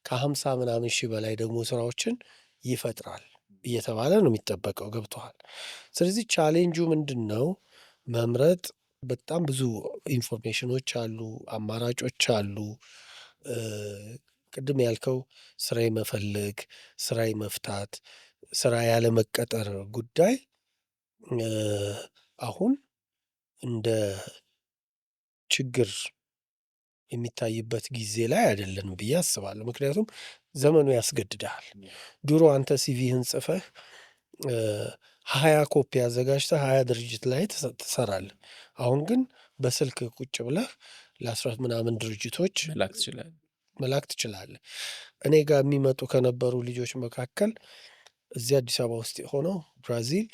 A: ከ50 ምናምን ሺህ በላይ ደግሞ ስራዎችን ይፈጥራል እየተባለ ነው የሚጠበቀው። ገብቶሃል? ስለዚህ ቻሌንጁ ምንድን ነው? መምረጥ። በጣም ብዙ ኢንፎርሜሽኖች አሉ፣ አማራጮች አሉ። ቅድም ያልከው ስራ የመፈለግ፣ ስራ የመፍታት፣ ስራ ያለመቀጠር ጉዳይ አሁን እንደ ችግር የሚታይበት ጊዜ ላይ አይደለንም ብዬ አስባለሁ። ምክንያቱም ዘመኑ ያስገድድሃል። ድሮ አንተ ሲቪህን ጽፈህ 20 ኮፒ አዘጋጅተህ 20 ድርጅት ላይ ትሰራለህ። አሁን ግን በስልክ ቁጭ ብለህ ለ10 ምናምን ድርጅቶች መላክ ትችላለህ። እኔ ጋር የሚመጡ ከነበሩ ልጆች መካከል እዚህ አዲስ አበባ ውስጥ ሆነው ብራዚል፣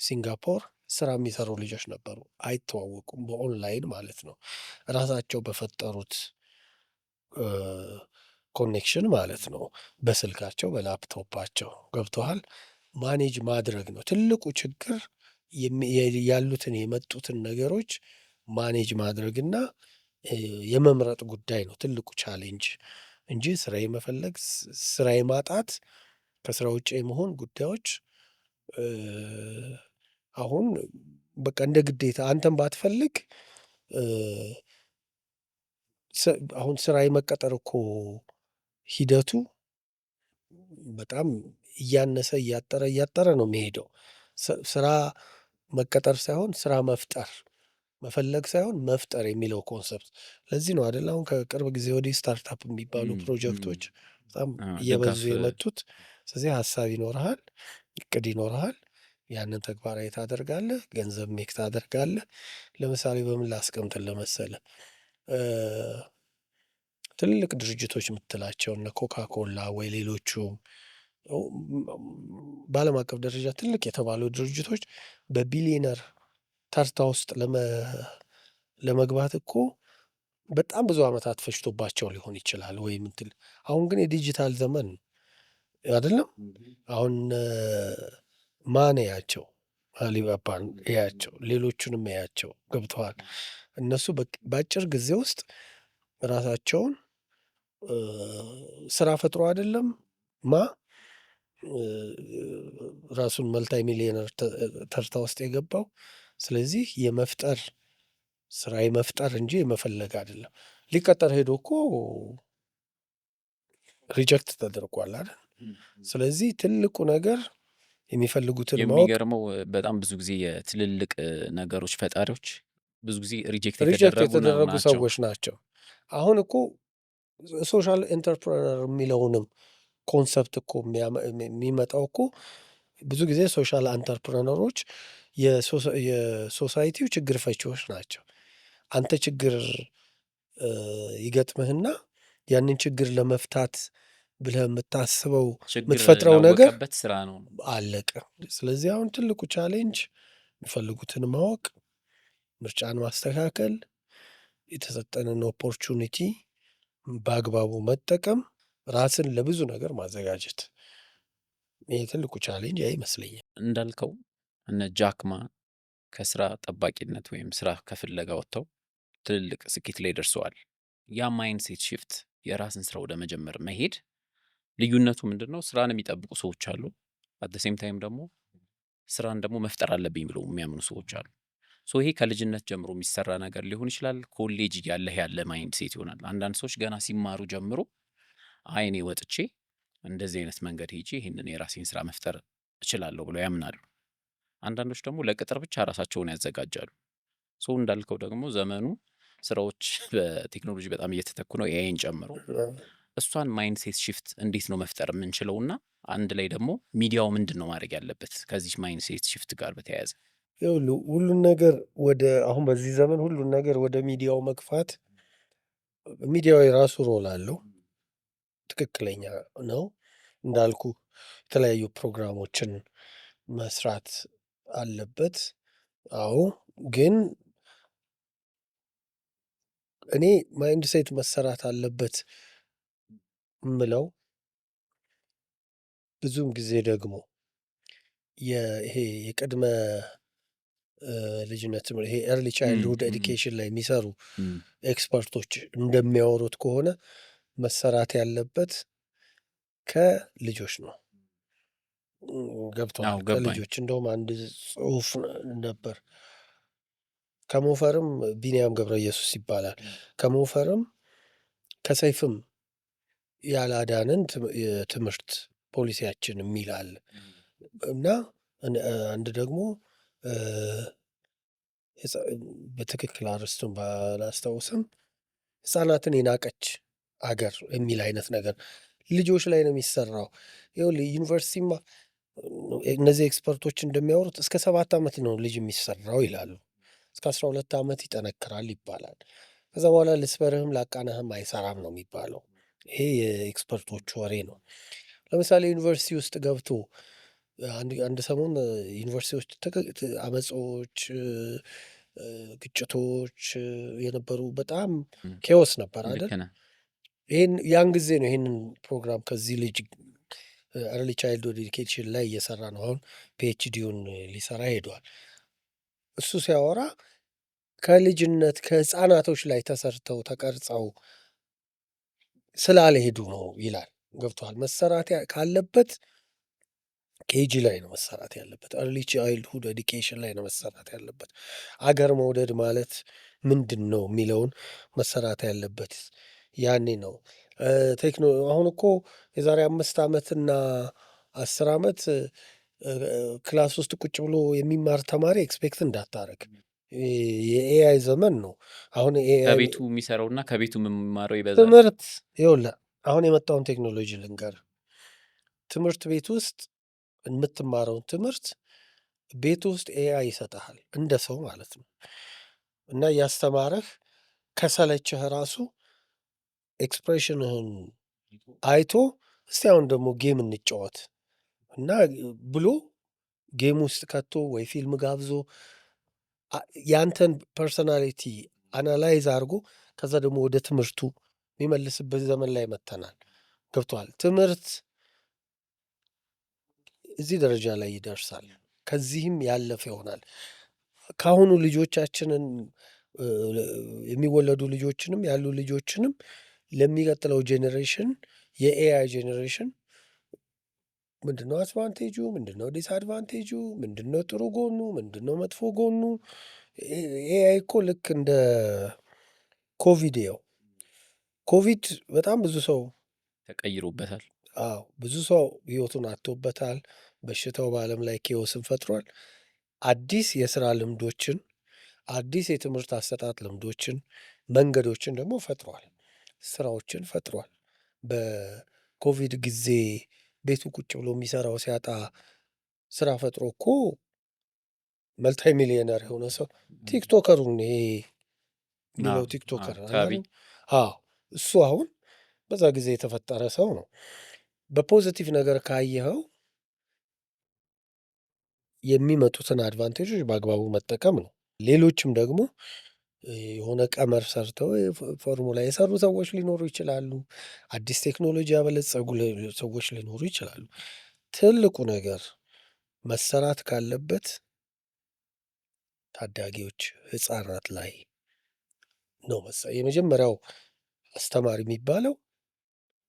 A: ሲንጋፖር ስራ የሚሰሩ ልጆች ነበሩ። አይተዋወቁም፣ በኦንላይን ማለት ነው። ራሳቸው በፈጠሩት ኮኔክሽን ማለት ነው። በስልካቸው በላፕቶፓቸው ገብተዋል ማኔጅ ማድረግ ነው ትልቁ ችግር። ያሉትን የመጡትን ነገሮች ማኔጅ ማድረግና የመምረጥ ጉዳይ ነው ትልቁ ቻሌንጅ እንጂ ስራ የመፈለግ ስራ የማጣት ከስራ ውጭ የመሆን ጉዳዮች አሁን በቃ እንደ ግዴታ አንተም ባትፈልግ አሁን ስራ የመቀጠር እኮ ሂደቱ በጣም እያነሰ እያጠረ ነው የሚሄደው። ስራ መቀጠር ሳይሆን ስራ መፍጠር፣ መፈለግ ሳይሆን መፍጠር የሚለው ኮንሰፕት ለዚህ ነው አይደል? አሁን ከቅርብ ጊዜ ወዲህ ስታርታፕ የሚባሉ ፕሮጀክቶች በጣም እየበዙ የመጡት። ስለዚህ ሀሳብ ይኖርሃል፣ እቅድ ይኖርሃል፣ ያንን ተግባራዊ ታደርጋለህ፣ ገንዘብ ሜክ ታደርጋለህ። ለምሳሌ በምን ላስቀምጥልህ መሰለህ? ትልልቅ ድርጅቶች የምትላቸው እነ ኮካ ኮላ ወይ ሌሎቹ በዓለም አቀፍ ደረጃ ትልቅ የተባሉ ድርጅቶች በቢሊየነር ተርታ ውስጥ ለመግባት እኮ በጣም ብዙ ዓመታት ፈጅቶባቸው ሊሆን ይችላል። ወይም እንትን አሁን ግን የዲጂታል ዘመን አይደለም። አሁን ማን ያቸው አሊባባን ያቸው ሌሎቹንም ያቸው ገብተዋል። እነሱ በአጭር ጊዜ ውስጥ ራሳቸውን ስራ ፈጥሮ አይደለም ራሱን መልታይ ሚሊዮነር ተርታ ውስጥ የገባው። ስለዚህ የመፍጠር ስራ የመፍጠር እንጂ የመፈለግ አይደለም። ሊቀጠር ሄዶ እኮ ሪጀክት ተደርጓል አይደል? ስለዚህ ትልቁ ነገር የሚፈልጉትን ማወቅ።
B: የሚገርመው በጣም ብዙ ጊዜ የትልልቅ ነገሮች ፈጣሪዎች ብዙ ጊዜ ሪጀክት
A: የተደረጉ ሰዎች ናቸው። አሁን እኮ ሶሻል ኤንተርፕረነር የሚለውንም ኮንሰፕት እኮ የሚመጣው እኮ ብዙ ጊዜ ሶሻል አንተርፕረነሮች የሶሳይቲው ችግር ፈቺዎች ናቸው። አንተ ችግር ይገጥምህና ያንን ችግር ለመፍታት ብለህ የምታስበው የምትፈጥረው ነገር
B: ስራ ነው፣
A: አለቀ። ስለዚህ አሁን ትልቁ ቻሌንጅ የሚፈልጉትን ማወቅ፣ ምርጫን ማስተካከል፣ የተሰጠንን ኦፖርቹኒቲ በአግባቡ መጠቀም፣ ራስን ለብዙ ነገር ማዘጋጀት። ይህ ትልቁ ቻሌንጅ ያ ይመስለኛል።
B: እንዳልከው እነ ጃክማ ከስራ ጠባቂነት ወይም ስራ ከፍለጋ ወጥተው ትልልቅ ስኬት ላይ ደርሰዋል። ያ ማይንድሴት ሽፍት የራስን ስራ ወደ መጀመር መሄድ ልዩነቱ ምንድን ነው? ስራን የሚጠብቁ ሰዎች አሉ። አት ሴም ታይም ደግሞ ስራን ደግሞ መፍጠር አለብኝ ብለው የሚያምኑ ሰዎች አሉ። ይሄ ከልጅነት ጀምሮ የሚሰራ ነገር ሊሆን ይችላል። ኮሌጅ ያለ ማይንድ ሴት ይሆናል። አንዳንድ ሰዎች ገና ሲማሩ ጀምሮ አይኔ ወጥቼ እንደዚህ አይነት መንገድ ሄጄ ይህንን የራሴን ስራ መፍጠር እችላለሁ ብለው ያምናሉ። አንዳንዶች ደግሞ ለቅጥር ብቻ ራሳቸውን ያዘጋጃሉ። እንዳልከው ደግሞ ዘመኑ ስራዎች በቴክኖሎጂ በጣም እየተተኩ ነው፣ ኤአይን ጨምሮ። እሷን ማይንድሴት ሽፍት እንዴት ነው መፍጠር የምንችለውና አንድ ላይ ደግሞ ሚዲያው ምንድን ነው ማድረግ ያለበት ከዚህ ማይንድሴት ሽፍት ጋር በተያያዘ?
A: ሁሉን ነገር አሁን በዚህ ዘመን ሁሉን ነገር ወደ ሚዲያው መግፋት፣ ሚዲያው የራሱ ሮል አለው። ትክክለኛ ነው እንዳልኩ የተለያዩ ፕሮግራሞችን መስራት አለበት። አዎ፣ ግን እኔ ማይንድ ሴት መሰራት አለበት ምለው ብዙም ጊዜ ደግሞ ይሄ የቅድመ ልጅነት ይሄ ኤርሊ ቻይልድሁድ ኤዱኬሽን ላይ የሚሰሩ ኤክስፐርቶች እንደሚያወሩት ከሆነ መሰራት ያለበት ከልጆች ነው። ገብቷል? ከልጆች እንደውም አንድ ጽሁፍ ነበር። ከሞፈርም ቢንያም ገብረ ኢየሱስ ይባላል። ከሞፈርም ከሰይፍም ያላዳንን የትምህርት ፖሊሲያችን የሚል አለ እና አንድ ደግሞ በትክክል አርስቱን ባላስታውስም ህፃናትን የናቀች አገር የሚል አይነት ነገር ልጆች ላይ ነው የሚሰራው። ይኸውልህ ዩኒቨርሲቲማ እነዚህ ኤክስፐርቶች እንደሚያወሩት እስከ 7 ዓመት ነው ልጅ የሚሰራው ይላሉ። እስከ 12 ዓመት ይጠነክራል ይባላል። ከዛ በኋላ ልስበርህም ላቃናህም አይሰራም ነው የሚባለው። ይሄ የኤክስፐርቶቹ ወሬ ነው። ለምሳሌ ዩኒቨርሲቲ ውስጥ ገብቶ አንድ ሰሞን ዩኒቨርሲቲ ውስጥ አመጾች፣ ግጭቶች የነበሩ በጣም ኬዎስ ነበር አይደል? ያን ጊዜ ነው ይሄንን ፕሮግራም ከዚህ ልጅ ኤርሊ ቻይልድሁድ ኤዱኬሽን ላይ እየሰራ ነው። አሁን ፒኤችዲውን ሊሰራ ሄዷል። እሱ ሲያወራ ከልጅነት ከህፃናቶች ላይ ተሰርተው ተቀርጸው ስላልሄዱ ነው ይላል። ገብቷል። መሰራት ካለበት ኬጂ ላይ ነው መሰራት ያለበት። ኤርሊ ቻይልድሁድ ኤዱኬሽን ላይ ነው መሰራት ያለበት። አገር መውደድ ማለት ምንድን ነው የሚለውን መሰራት ያለበት ያኔ ነው። አሁን እኮ የዛሬ 5 ዓመትና 10 ዓመት ክላስ ውስጥ ቁጭ ብሎ የሚማር ተማሪ ኤክስፔክት እንዳታረግ። የኤአይ ዘመን ነው አሁን።
B: ከቤቱ የሚሰራውና ከቤቱ የሚማረው ይበዛል።
A: ትምህርት ይኸውልህ አሁን የመጣውን ቴክኖሎጂ ልንገርህ። ትምህርት ቤት ውስጥ የምትማረውን ትምህርት ቤት ውስጥ ኤአይ ይሰጥሃል እንደ ሰው ማለት ነው። እና እያስተማረህ ከሰለችህ ራሱ ኤክስፕሬሽንህን አይቶ እስቲ አሁን ደግሞ ጌም እንጫወት እና ብሎ ጌም ውስጥ ከቶ ወይ ፊልም ጋብዞ ያንተን ፐርሰናሊቲ አናላይዝ አድርጎ ከዛ ደግሞ ወደ ትምህርቱ የሚመልስበት ዘመን ላይ መጥተናል። ገብቶሃል? ትምህርት እዚህ ደረጃ ላይ ይደርሳል። ከዚህም ያለፈ ይሆናል። ከአሁኑ ልጆቻችንን የሚወለዱ ልጆችንም ያሉ ልጆችንም ለሚቀጥለው ጄኔሬሽን የኤአይ ጄኔሬሽን ምንድነው አድቫንቴጁ፣ ምንድነው ዲስአድቫንቴጁ፣ ምንድነው ጥሩ ጎኑ፣ ምንድነው መጥፎ ጎኑ? ኤአይ እኮ ልክ እንደ ኮቪድ ኮቪድ በጣም ብዙ ሰው
B: ተቀይሮበታል።
A: አዎ ብዙ ሰው ህይወቱን አጥቶበታል። በሽታው በዓለም ላይ ኬዎስን ፈጥሯል። አዲስ የስራ ልምዶችን፣ አዲስ የትምህርት አሰጣጥ ልምዶችን፣ መንገዶችን ደግሞ ፈጥሯል። ስራዎችን ፈጥሯል። በኮቪድ ጊዜ ቤቱ ቁጭ ብሎ የሚሰራው ሲያጣ ስራ ፈጥሮ እኮ መልታይ ሚሊዮነር የሆነ ሰው ቲክቶከሩን ይሄ የሚለው ቲክቶከር እሱ አሁን በዛ ጊዜ የተፈጠረ ሰው ነው። በፖዚቲቭ ነገር ካየኸው የሚመጡትን አድቫንቴጆች በአግባቡ መጠቀም ነው። ሌሎችም ደግሞ የሆነ ቀመር ሰርተው ፎርሙላ የሰሩ ሰዎች ሊኖሩ ይችላሉ። አዲስ ቴክኖሎጂ ያበለጸጉ ሰዎች ሊኖሩ ይችላሉ። ትልቁ ነገር መሰራት ካለበት ታዳጊዎች ህፃናት ላይ ነው። የመጀመሪያው አስተማሪ የሚባለው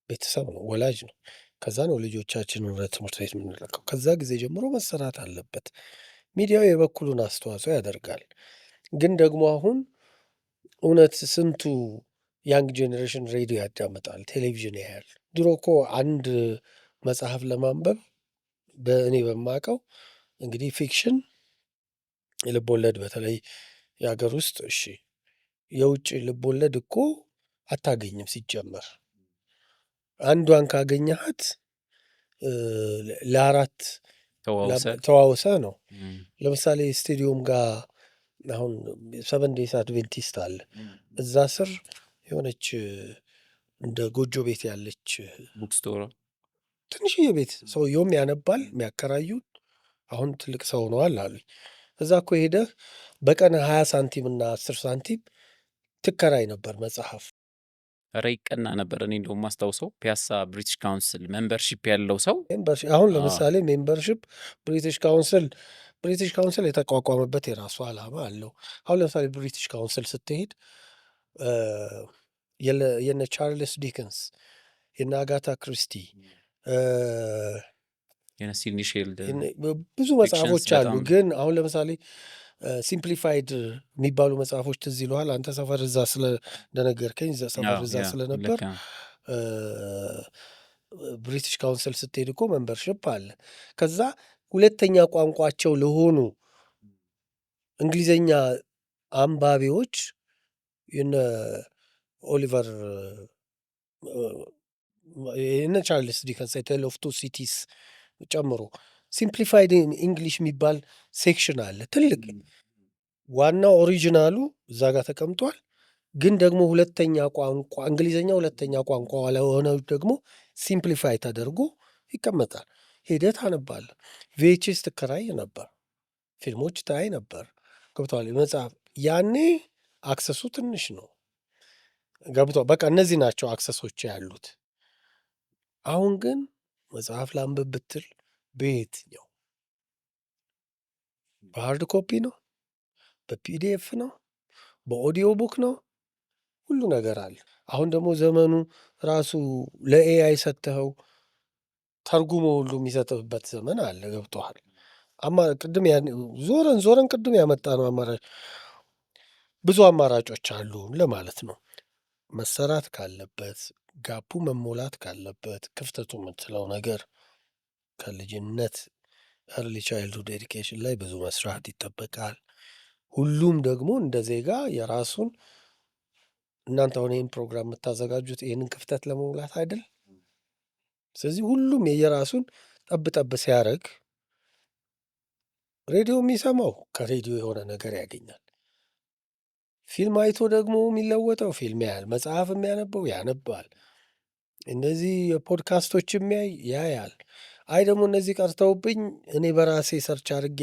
A: ቤተሰብ ነው፣ ወላጅ ነው። ከዛ ነው ልጆቻችንን ወደ ትምህርት ቤት የምንልከው። ከዛ ጊዜ ጀምሮ መሰራት አለበት። ሚዲያው የበኩሉን አስተዋጽኦ ያደርጋል። ግን ደግሞ አሁን እውነት ስንቱ ያንግ ጄኔሬሽን ሬዲዮ ያዳምጣል፣ ቴሌቪዥን ያያል? ድሮ እኮ አንድ መጽሐፍ ለማንበብ በእኔ በማውቀው እንግዲህ ፊክሽን ልቦለድ፣ በተለይ የሀገር ውስጥ የውጭ ልቦለድ እኮ አታገኝም ሲጀመር። አንዷን ካገኘሃት ለ4 ተዋውሰ ነው። ለምሳሌ ስቴዲዮም ጋር አሁን 7 ዴይስ አድቬንቲስት አለ። እዛ ስር የሆነች እንደ ጎጆ ቤት ያለች
B: ቡክስቶር
A: ትንሽዬ ቤት ሰውየውም ያነባል፣ የሚያከራዩት አሁን ትልቅ ሰው ሆነዋል አሉኝ። እዛ እኮ ሄደህ በቀን 20 ሳንቲም እና 10 ሳንቲም ትከራይ ነበር መጽሐፍ።
B: ኧረ ይቀና ነበር። እኔ እንደውም ማስታውሰው ፒያሳ ብሪቲሽ ካውንስል ሜምበርሺፕ ያለው ሰው
A: አሁን ለምሳሌ ሜምበርሺፕ ብሪቲሽ ካውንስል የተቋቋመበት የራሱ ዓላማ አለው። አሁን ለምሳሌ ብሪቲሽ ካውንስል ስትሄድ የነ ቻርልስ ዲከንስ፣ የነ አጋታ ክሪስቲ፣
B: ሲድኒ ሼልድ
A: ብዙ መጽሐፎች አሉ። ግን አሁን ለምሳሌ ሲምፕሊፋይድ የሚባሉ መጽሐፎች ትዝ ይለዋል? አንተ ሰፈር እዛ እንደነገርከኝ ሰፈር እዛ ስለነበር ብሪቲሽ ካውንስል ስትሄድ እኮ ሜምበርሺፕ አለ። ከዛ ሁለተኛ ቋንቋቸው ለሆኑ እንግሊዘኛ አንባቢዎች የነ ኦሊቨር እነ ቻርልስ ዲከንስ ቴል ኦፍ ቱ ሲቲስ ጨምሮ ሲምፕሊፋይድ ኢንግሊሽ የሚባል ሴክሽን አለ ትልቅ። ዋናው ኦሪጂናሉ እዛ ጋር ተቀምጧል። ግን ደግሞ ሁለተኛ ቋንቋ እንግሊዝኛ ሁለተኛ ቋንቋ ለሆነው ደግሞ ሲምፕሊፋይ ተደርጎ ይቀመጣል። ሂደት አነባለ። ቪኤችኤስ ትከራይ ነበር፣ ፊልሞች ታይ ነበር። ገብተዋል። መጽሐፍ ያኔ አክሰሱ ትንሽ ነው። ገብቷል። በቃ እነዚህ ናቸው አክሰሶች ያሉት። አሁን ግን መጽሐፍ ላንብብ ብትል በየትኛው በሃርድ ኮፒ ነው፣ በፒዲኤፍ ነው፣ በኦዲዮ ቡክ ነው፣ ሁሉ ነገር አለ። አሁን ደግሞ ዘመኑ ራሱ ለኤአይ ሰጥተኸው ተርጉሞ ሁሉ የሚሰጥበት ዘመን አለ። ገብቶሃል። ቅድም ዞረን ቅድም ያመጣ ነው አማራጭ ብዙ አማራጮች አሉ ለማለት ነው። መሰራት ካለበት ጋፑ መሞላት ካለበት ክፍተቱ የምትለው ነገር ከልጅነት ኤርሊ ቻይልድሁድ ኤዱኬሽን ላይ ብዙ መስራት ይጠበቃል። ሁሉም ደግሞ እንደ ዜጋ የራሱን እናንተ አሁን ይህን ፕሮግራም የምታዘጋጁት ይህንን ክፍተት ለመሙላት አይደል? ስለዚህ ሁሉም የየራሱን ጠብ ሲያደርግ ሬዲዮ የሚሰማው ከሬዲዮ የሆነ ነገር ያገኛል። ፊልም አይቶ ደግሞ የሚለወጠው ፊልም ያያል። መጽሐፍ የሚያነበው ያነባል። እነዚህ ፖድካስቶች የሚያይ ያያል። አይ ደግሞ እነዚህ ቀርተውብኝ እኔ በራሴ ሰርች አድርጌ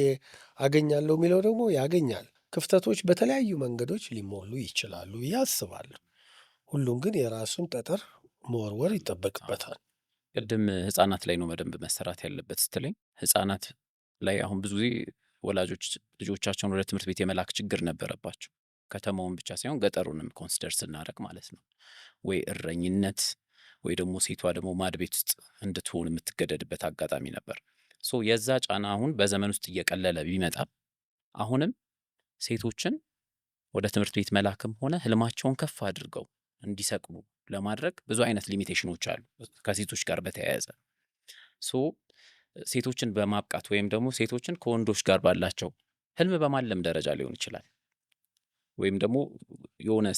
A: አገኛለሁ የሚለው ደግሞ ያገኛል። ክፍተቶች በተለያዩ መንገዶች ሊሞሉ ይችላሉ ብዬ አስባለሁ። ሁሉም ግን የራሱን ጠጠር መወርወር ይጠበቅበታል።
B: ቅድም ህፃናት ላይ ነው በደንብ መሰራት ያለበት ስትለኝ፣ ህፃናት ላይ አሁን ብዙ ጊዜ ወላጆች ልጆቻቸውን ወደ ትምህርት ቤት የመላክ ችግር ነበረባቸው። ከተማውን ብቻ ሳይሆን ገጠሩንም ኮንሲደር ስናደርግ ማለት ነው። ወይ እረኝነት ወይ ደግሞ ሴቷ ደግሞ ማድ ቤት ውስጥ እንድትሆን የምትገደድበት አጋጣሚ ነበር። ሶ የዛ ጫና አሁን በዘመን ውስጥ እየቀለለ ቢመጣም አሁንም ሴቶችን ወደ ትምህርት ቤት መላክም ሆነ ህልማቸውን ከፍ አድርገው እንዲሰቅሉ ለማድረግ ብዙ አይነት ሊሚቴሽኖች አሉ ከሴቶች ጋር በተያያዘ። ሶ ሴቶችን በማብቃት ወይም ደግሞ ሴቶችን ከወንዶች ጋር ባላቸው ህልም በማለም ደረጃ ሊሆን ይችላል። ወይም ደግሞ የሆነ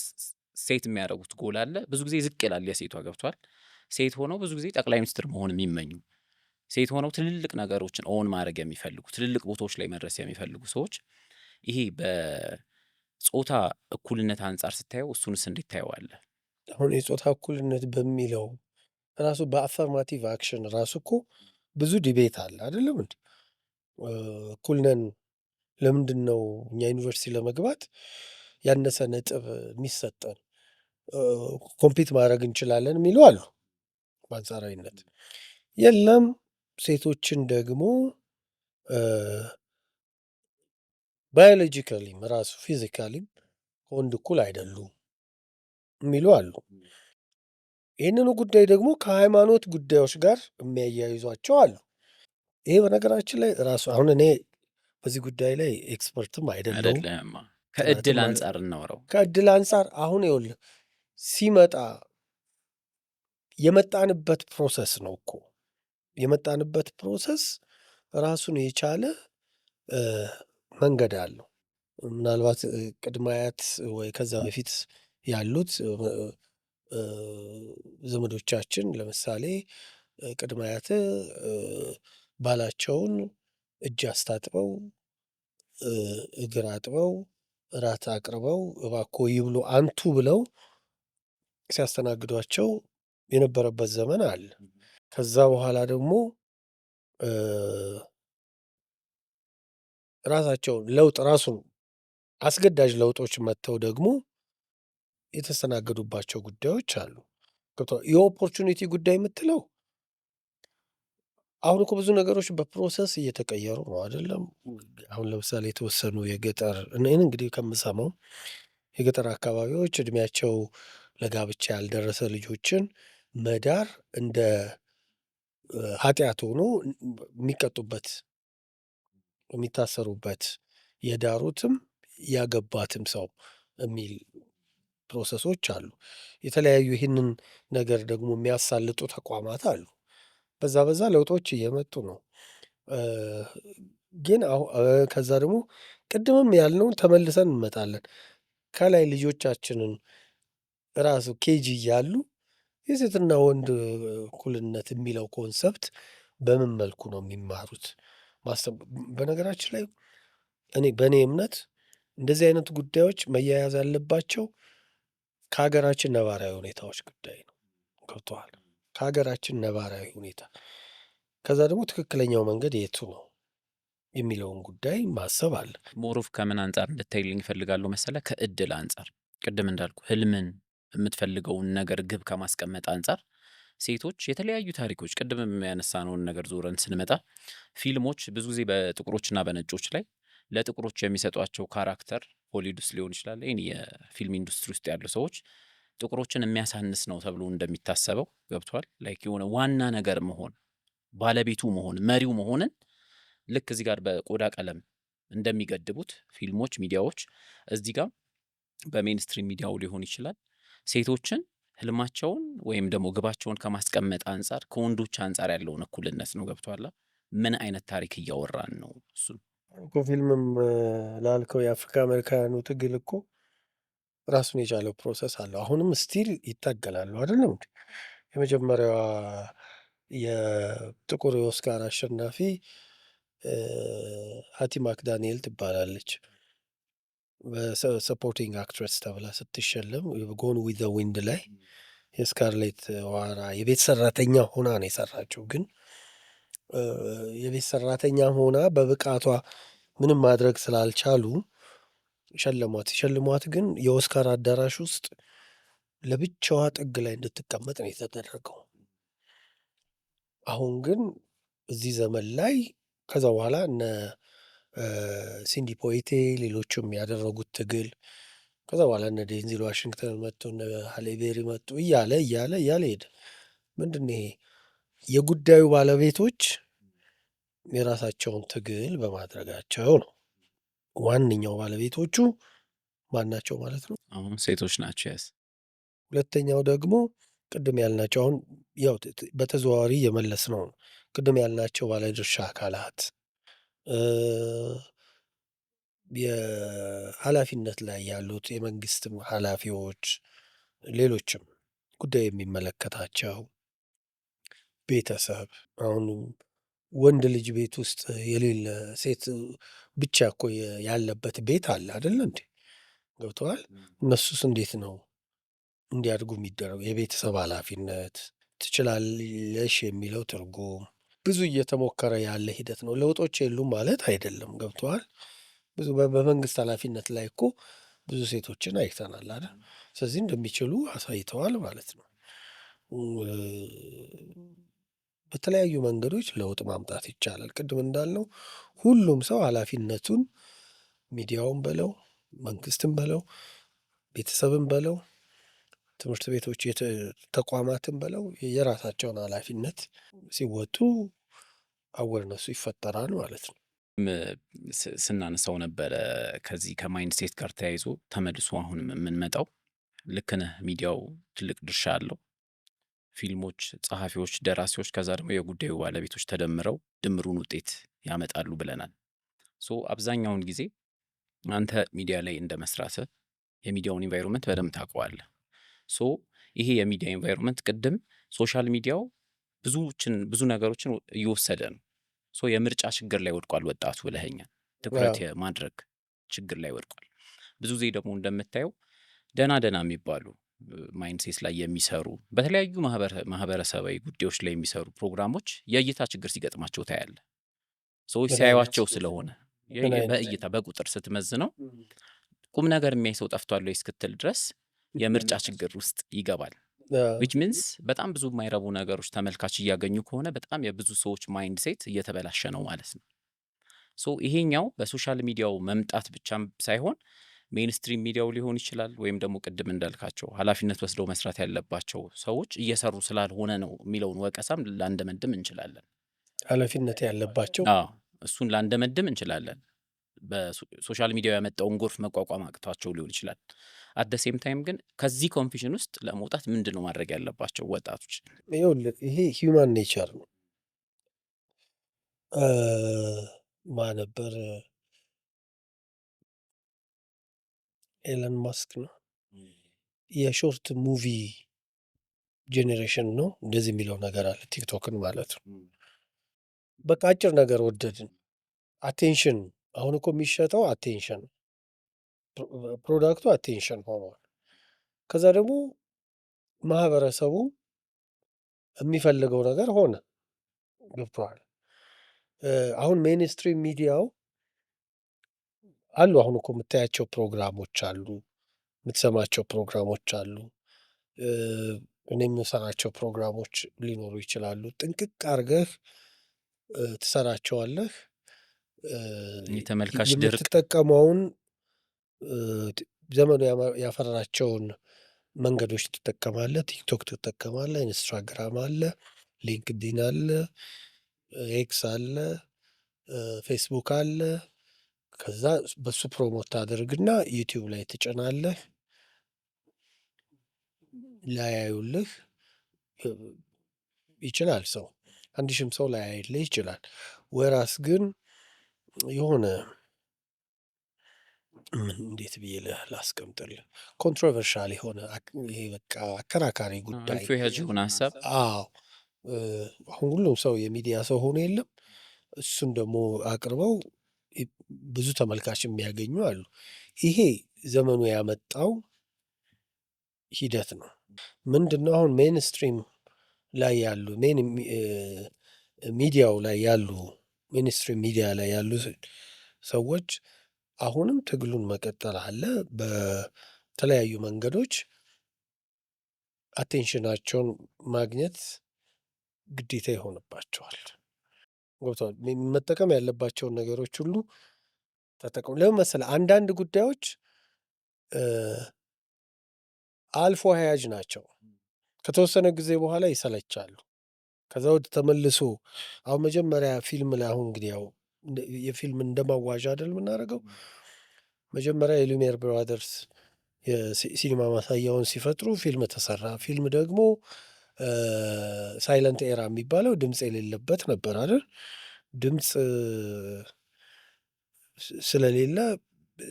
B: ሴት የሚያደርጉት ጎል አለ። ብዙ ጊዜ ዝቅ ይላል የሴቷ ገብቷል። ሴት ሆነው ብዙ ጊዜ ጠቅላይ ሚኒስትር መሆን የሚመኙ፣ ሴት ሆነው ትልልቅ ነገሮችን ኦን ማድረግ የሚፈልጉ፣ ትልልቅ ቦታዎች ላይ መድረስ የሚፈልጉ ሰዎች ይሄ በጾታ እኩልነት አንጻር ስታየው እሱንስ እንዴት ታየዋለህ?
A: አሁን የጾታ እኩልነት በሚለው ራሱ በአፈርማቲቭ አክሽን ራሱ እኮ ብዙ ዲቤት አለ አይደለም እንዴ? እኩል ነን፣ ለምንድን ነው እኛ ዩኒቨርሲቲ ለመግባት ያነሰ ነጥብ የሚሰጠን? ኮምፒት ማድረግ እንችላለን የሚሉ አሉ። በአንጻራዊነት የለም ሴቶችን ደግሞ ባዮሎጂካሊም ራሱ ፊዚካሊም ከወንድ እኩል አይደሉም የሚሉ አሉ። ይህንኑ ጉዳይ ደግሞ ከሃይማኖት ጉዳዮች ጋር የሚያያይዟቸው አሉ። ይሄ በነገራችን ላይ ራሱ አሁን እኔ በዚህ ጉዳይ ላይ ኤክስፐርትም አይደለሁም።
B: ከእድል አንጻር እናወራው።
A: ከእድል አንጻር አሁን ይኸውልህ ሲመጣ የመጣንበት ፕሮሰስ ነው እኮ የመጣንበት ፕሮሰስ ራሱን የቻለ መንገድ አለው። ምናልባት ቅድመ አያት ወይ ከዛ በፊት ያሉት ዘመዶቻችን ለምሳሌ ቅድመ አያት ባላቸውን እጅ አስታጥበው እግር አጥበው እራት አቅርበው እባክዎ ይብሉ አንቱ ብለው ሲያስተናግዷቸው የነበረበት ዘመን አለ። ከዛ በኋላ ደግሞ ራሳቸውን ለውጥ ራሱን አስገዳጅ ለውጦች መጥተው ደግሞ የተስተናገዱባቸው ጉዳዮች አሉ። የኦፖርቹኒቲ ጉዳይ የምትለው አሁን እኮ ብዙ ነገሮች በፕሮሰስ እየተቀየሩ ነው አይደለም። አሁን ለምሳሌ የተወሰኑ የገጠር እንግዲህ ከምሰማው የገጠር አካባቢዎች እድሜያቸው ለጋብቻ ያልደረሰ ልጆችን መዳር እንደ ኃጢአት ሆኖ የሚቀጡበት የሚታሰሩበት የዳሩትም ያገባትም ሰው የሚል ፕሮሰሶች አሉ። የተለያዩ ይህንን ነገር ደግሞ የሚያሳልጡ ተቋማት አሉ። በዛ ለውጦች እየመጡ ነው። ግን ከዛ ደግሞ ቅድምም ያልነውን ተመልሰን እንመጣለን። ከላይ ልጆቻችንን ራሱ ኬጂ እያሉ የሴትና ወንድ እኩልነት የሚለው ኮንሰፕት በምን መልኩ ነው የሚማሩት? በነገራችን ላይ በእኔ እምነት እንደዚህ አይነት ጉዳዮች መያያዝ ያለባቸው ከሀገራችን ነባራዊ ሁኔታዎች ጉዳይ ነው። ገብቶሃል? ከሀገራችን ነባራዊ ሁኔታ ከዛ ደግሞ ትክክለኛው መንገድ የቱ ነው የሚለውን ጉዳይ ማሰብ አለ።
B: ሞሮፍ ከምን አንጻር እንድታይልኝ ይፈልጋሉ መሰለ? ከእድል አንጻር ቅድም እንዳልኩ ህልምን የምትፈልገውን ነገር ግብ ከማስቀመጥ አንጻር ሴቶች የተለያዩ ታሪኮች ቅድም የሚያነሳነውን ነገር ዞረን ስንመጣ ፊልሞች ብዙ ጊዜ በጥቁሮችና በነጮች ላይ ለጥቁሮች የሚሰጧቸው ካራክተር ሆሊውድ ውስጥ ሊሆን ይችላል ይህን የፊልም ኢንዱስትሪ ውስጥ ያሉ ሰዎች ጥቁሮችን የሚያሳንስ ነው ተብሎ እንደሚታሰበው ገብቷል። ላይክ የሆነ ዋና ነገር መሆን ባለቤቱ መሆን መሪው መሆንን ልክ እዚህ ጋር በቆዳ ቀለም እንደሚገድቡት ፊልሞች፣ ሚዲያዎች እዚህ ጋር በሜንስትሪም ሚዲያው ሊሆን ይችላል ሴቶችን ህልማቸውን ወይም ደግሞ ግባቸውን ከማስቀመጥ አንጻር ከወንዶች አንጻር ያለውን እኩልነት ነው። ገብቷላ? ምን አይነት ታሪክ እያወራን ነው? እሱ
A: እኮ ፊልምም ላልከው የአፍሪካ አሜሪካውያኑ ትግል እኮ ራሱን የቻለው ፕሮሰስ አለው። አሁንም ስቲል ይታገላሉ አይደለም እንዴ? የመጀመሪያዋ የጥቁር የኦስካር አሸናፊ ሀቲ ማክዳንኤል ትባላለች። በሰፖርቲንግ አክትረስ ተብላ ስትሸለም ጎን ዊዝ ዘ ዊንድ ላይ የስካርሌት ዋራ የቤት ሰራተኛ ሆና ነው የሰራችው። ግን የቤት ሰራተኛ ሆና በብቃቷ ምንም ማድረግ ስላልቻሉ ሸለሟት። ሲሸልሟት ግን የኦስካር አዳራሽ ውስጥ ለብቻዋ ጥግ ላይ እንድትቀመጥ ነው የተደረገው። አሁን ግን እዚህ ዘመን ላይ ከዛ በኋላ እነ ሲንዲ ፖይቴ ሌሎቹም ያደረጉት ትግል ከዛ በኋላ እነ ዴንዚል ዋሽንግተን መጡ፣ እነ ሃሌ ቤሪ መጡ እያለ እያለ እያለ ሄደ። ምንድን ነው ይሄ? የጉዳዩ ባለቤቶች የራሳቸውን ትግል በማድረጋቸው ነው። ዋነኛው ባለቤቶቹ ማናቸው ማለት ነው?
B: አሁን ሴቶች ናቸው። ያስ
A: ሁለተኛው ደግሞ ቅድም ያልናቸው አሁን ያው በተዘዋዋሪ የመለስ ነው። ቅድም ያልናቸው ባለድርሻ አካላት የኃላፊነት ላይ ያሉት የመንግስትም ኃላፊዎች፣ ሌሎችም ጉዳይ የሚመለከታቸው ቤተሰብ። አሁን ወንድ ልጅ ቤት ውስጥ የሌለ ሴት ብቻ እኮ ያለበት ቤት አለ አይደለ እንዴ? ገብተዋል። እነሱስ እንዴት ነው እንዲያድጉ የሚደረጉ? የቤተሰብ ኃላፊነት ትችላለሽ የሚለው ትርጉም ብዙ እየተሞከረ ያለ ሂደት ነው። ለውጦች የሉም ማለት አይደለም። ገብተዋል። ብዙ በመንግስት ኃላፊነት ላይ እኮ ብዙ ሴቶችን አይተናል አይደል? ስለዚህ እንደሚችሉ አሳይተዋል ማለት ነው። በተለያዩ መንገዶች ለውጥ ማምጣት ይቻላል። ቅድም እንዳልነው ሁሉም ሰው ኃላፊነቱን ሚዲያውን በለው መንግስትም በለው ቤተሰብም በለው ትምህርት ቤቶች ተቋማትን በለው የራሳቸውን ኃላፊነት ሲወጡ አወርነሱ ይፈጠራል ማለት ነው።
B: ስናነሳው ነበረ ከዚህ ከማይንድ ሴት ጋር ተያይዞ ተመልሶ አሁንም የምንመጣው ልክ ነህ። ሚዲያው ትልቅ ድርሻ አለው። ፊልሞች፣ ጸሐፊዎች፣ ደራሲዎች ከዛ ደግሞ የጉዳዩ ባለቤቶች ተደምረው ድምሩን ውጤት ያመጣሉ ብለናል። ሶ አብዛኛውን ጊዜ አንተ ሚዲያ ላይ እንደ መስራትህ የሚዲያውን ኢንቫይሮንመንት በደንብ ታውቀዋለህ። ሶ ይሄ የሚዲያ ኢንቫይሮንመንት ቅድም ሶሻል ሚዲያው ብዙ ነገሮችን እየወሰደ ነው። ሶ የምርጫ ችግር ላይ ወድቋል ወጣቱ ብለኸኛል። ትኩረት የማድረግ ችግር ላይ ወድቋል። ብዙ ጊዜ ደግሞ እንደምታየው ደና የሚባሉ ማይንድሴት ላይ የሚሰሩ በተለያዩ ማህበረሰባዊ ጉዳዮች ላይ የሚሰሩ ፕሮግራሞች የእይታ ችግር ሲገጥማቸው ታያለ። ሰዎች ሲያዩዋቸው ስለሆነ በእይታ በቁጥር ስትመዝነው ቁም ነገር የሚያይ ሰው ጠፍቷል እስክትል ድረስ የምርጫ ችግር ውስጥ ይገባል። ዊች ሚንስ በጣም ብዙ የማይረቡ ነገሮች ተመልካች እያገኙ ከሆነ በጣም የብዙ ሰዎች ማይንድ ሴት እየተበላሸ ነው ማለት ነው። ሶ ይሄኛው በሶሻል ሚዲያው መምጣት ብቻም ሳይሆን ሜንስትሪም ሚዲያው ሊሆን ይችላል፣ ወይም ደግሞ ቅድም እንዳልካቸው ኃላፊነት ወስደው መስራት ያለባቸው ሰዎች እየሰሩ ስላልሆነ ነው የሚለውን ወቀሳም ላንደመድም እንችላለን።
A: ኃላፊነት ያለባቸው
B: እሱን ላንደመድም እንችላለን። በሶሻል ሚዲያው ያመጣውን ጎርፍ መቋቋም አቅቷቸው ሊሆን ይችላል። አደሴም ታይም ግን ከዚህ ኮንፊዥን ውስጥ ለመውጣት ምንድን ነው ማድረግ ያለባቸው ወጣቶች?
A: ይሄ ሂውማን ኔቸር ነው። ማነበር ኤለን ማስክ ነው የሾርት ሙቪ ጄኔሬሽን ነው እንደዚህ የሚለው ነገር አለ። ቲክቶክን ማለት ነው። በቃ አጭር ነገር ወደድን። አቴንሽን አሁን እኮ የሚሸጠው አቴንሽን፣ ፕሮዳክቱ አቴንሽን ሆኗል። ከዛ ደግሞ ማህበረሰቡ የሚፈልገው ነገር ሆነ። ገብቶሃል? አሁን ሜንስትሪም ሚዲያው አሉ። አሁን እኮ የምታያቸው ፕሮግራሞች አሉ፣ የምትሰማቸው ፕሮግራሞች አሉ። እኔ የምሰራቸው ፕሮግራሞች ሊኖሩ ይችላሉ። ጥንቅቅ አድርገህ ትሰራቸዋለህ።
B: የተመልካች ድርቅ
A: የምትጠቀመውን ዘመኑ ያፈራቸውን መንገዶች ትጠቀማለህ። ቲክቶክ ትጠቀማለህ፣ ኢንስታግራም አለ፣ ሊንክዲን አለ፣ ኤክስ አለ፣ ፌስቡክ አለ። ከዛ በሱ ፕሮሞት ታደርግና ዩቲዩብ ላይ ትጭናለህ። ላያዩልህ ይችላል ሰው፣ 1000 ሰው ላያይልህ ይችላል። ወራስ ግን የሆነ እንዴት ብዬ ላስቀምጥልህ፣ ኮንትሮቨርሻል የሆነ ይሄ በቃ አከራካሪ ጉዳይ
B: የሆነ ሀሳብ
A: አዎ፣ አሁን ሁሉም ሰው የሚዲያ ሰው ሆኖ የለም። እሱን ደግሞ አቅርበው ብዙ ተመልካች የሚያገኙ አሉ። ይሄ ዘመኑ ያመጣው ሂደት ነው። ምንድነው አሁን ሜንስትሪም ላይ ያሉ ሚዲያው ላይ ያሉ ሚኒስትሪ ሚዲያ ላይ ያሉ ሰዎች አሁንም ትግሉን መቀጠል አለ። በተለያዩ መንገዶች አቴንሽናቸውን ማግኘት ግዴታ ይሆንባቸዋል። ገብቶሃል? መጠቀም ያለባቸውን ነገሮች ሁሉ ተጠቀሙ። ለምን መሰለህ? አንዳንድ ጉዳዮች አልፎ ሀያጅ ናቸው። ከተወሰነ ጊዜ በኋላ ይሰለቻሉ። ከዛ ወደ ተመልሶ አሁን መጀመሪያ ፊልም ላይ አሁን እንግዲህ ያው የፊልም እንደማዋዣ አይደል የምናደርገው። መጀመሪያ የሉሚየር ብራደርስ የሲኒማ ማሳያውን ሲፈጥሩ ፊልም ተሰራ። ፊልም ደግሞ ሳይለንት ኤራ የሚባለው ድምፅ የሌለበት ነበር አይደል? ድምፅ ስለሌለ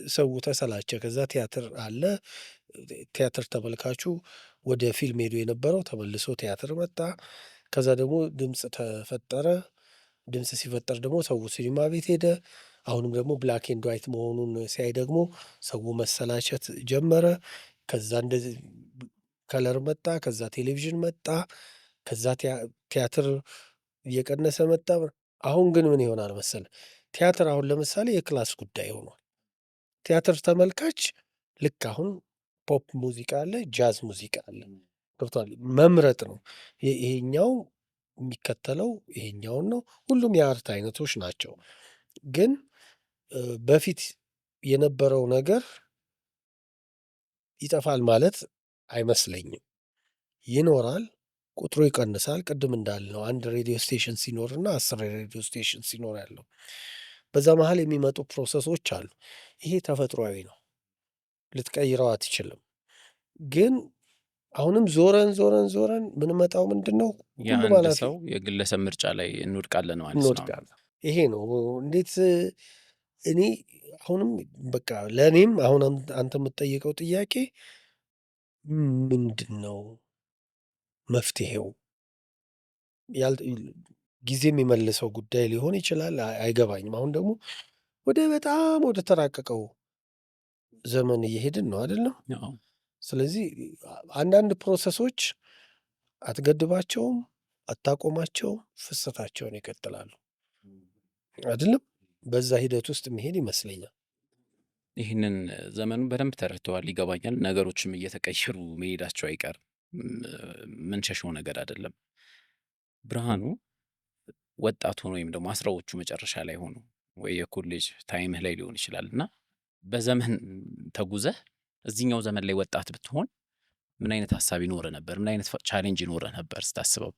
A: ሰው ተሰላቸ። ከዛ ቲያትር አለ። ቲያትር ተመልካቹ ወደ ፊልም ሄዶ የነበረው ተመልሶ ቲያትር መጣ። ከዛ ደግሞ ድምፅ ተፈጠረ። ድምፅ ሲፈጠር ደግሞ ሰው ሲኒማ ቤት ሄደ። አሁንም ደግሞ ብላክ ኤንድ ዋይት መሆኑን ሲያይ ደግሞ ሰው መሰላቸት ጀመረ። ከዛ እንደዚህ ከለር መጣ። ከዛ ቴሌቪዥን መጣ። ከዛ ቲያትር እየቀነሰ መጣ። አሁን ግን ምን ይሆናል መሰለህ? ቲያትር አሁን ለምሳሌ የክላስ ጉዳይ ሆኗል። ቲያትር ተመልካች ልክ አሁን ፖፕ ሙዚቃ አለ፣ ጃዝ ሙዚቃ አለ። ገብቶሃል? መምረጥ ነው። ይሄኛው የሚከተለው ይሄኛውን ነው። ሁሉም የአርት አይነቶች ናቸው። ግን በፊት የነበረው ነገር ይጠፋል ማለት አይመስለኝም። ይኖራል፣ ቁጥሩ ይቀንሳል። ቅድም እንዳልነው አንድ ሬዲዮ ስቴሽን ሲኖርና 10 ሬዲዮ ስቴሽን ሲኖር ያለው በዛ መሀል የሚመጡ ፕሮሰሶች አሉ። ይሄ ተፈጥሯዊ ነው፣ ልትቀይረው አትችልም። ግን አሁንም ዞረን ምንመጣው ምንድን ነው?
B: የአንድ ሰው የግለሰብ ምርጫ ላይ እንወድቃለን ማለት ነው።
A: ይሄ ነው እንዴት እኔ አሁንም በቃ ለእኔም አሁን አንተ የምትጠይቀው ጥያቄ ምንድን ነው መፍትሄው? ጊዜ የሚመልሰው ጉዳይ ሊሆን ይችላል፣ አይገባኝም። አሁን ደግሞ በጣም ወደ ተራቀቀው ዘመን እየሄድን ነው አይደለም? ስለዚህ አንዳንድ ፕሮሰሶች አትገድባቸውም፣ አታቆማቸውም፣ ፍሰታቸውን ይቀጥላሉ አይደለም? በዛ ሂደት ውስጥ መሄድ ይመስለኛል።
B: ይህንን ዘመኑ በደንብ ተረድተዋል፣ ይገባኛል። ነገሮችም እየተቀየሩ መሄዳቸው አይቀርም፣ ምንሸሸው ነገር አይደለም። ብርሃኑ ወጣት ሆኖ ወይም ደግሞ አስራዎቹ መጨረሻ ላይ ሆኖ ወይ የኮሌጅ ታይምህ ላይ ሊሆን ይችላል እና በዘመን ተጉዘህ እዚህኛው ዘመን ላይ ወጣት ብትሆን ምን አይነት ሀሳብ ይኖረ ነበር? ምን አይነት ቻሌንጅ ይኖረ ነበር ስታስበው?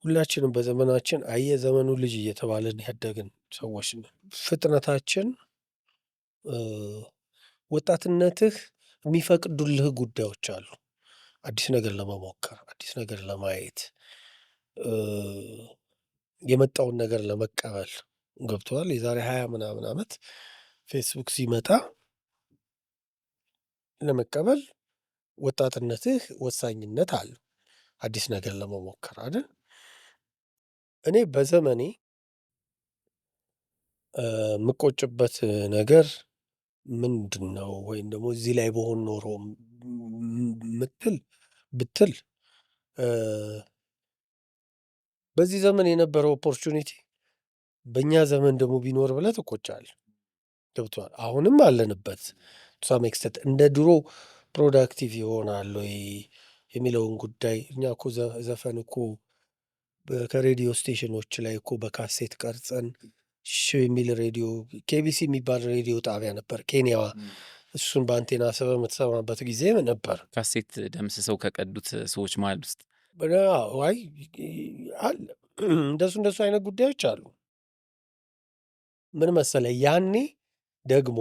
A: ሁላችንም በዘመናችን ዘመኑ ልጅ እየተባለን ያደግን ሰዎች ነን። ፍጥነታችን ወጣትነትህ የሚፈቅዱልህ ጉዳዮች አሉ። አዲስ ነገር ለመሞከር፣ አዲስ ነገር ለማየት፣ የመጣውን ነገር ለመቀበል። ገብቶሃል? የዛሬ 20 ምናምን ዓመት ፌስቡክ ሲመጣ ለመቀበል ወጣትነትህ ወሳኝነት አለው አዲስ ነገር ለመሞከር አይደል? እኔ በዘመኔ የምቆጭበት ነገር ምንድነው? ወይም ደግሞ እዚህ ላይ ብሆን ኖሮ ብትል በዚህ ዘመን የነበረው ኦፖርቹኒቲ በእኛ ዘመን ደግሞ ቢኖር ብለህ ትቆጫለህ። ገብቶሃል? አሁንም አለንበት ቱ ሳም ኤክስተንት እንደ ድሮ ፕሮዳክቲቭ ይሆናል ወይ የሚለውን ጉዳይ እኛ እኮ ዘፈን እኮ ከሬዲዮ ስቴሽኖች ላይ እኮ በካሴት ቀርጸን የሚል ሬዲዮ ኬቢሲ የሚባል ሬዲዮ ጣቢያ ነበር ኬንያዋ። እሱን በአንቴና ስበህ የምትሰማበት ጊዜ ነበር።
B: ካሴት ደምስሰው ከቀዱት ሰዎች መሃል ውስጥ
A: አይ አለ እንደሱ አይነት ጉዳዮች አሉ። ምን መሰለህ ያኔ ደግሞ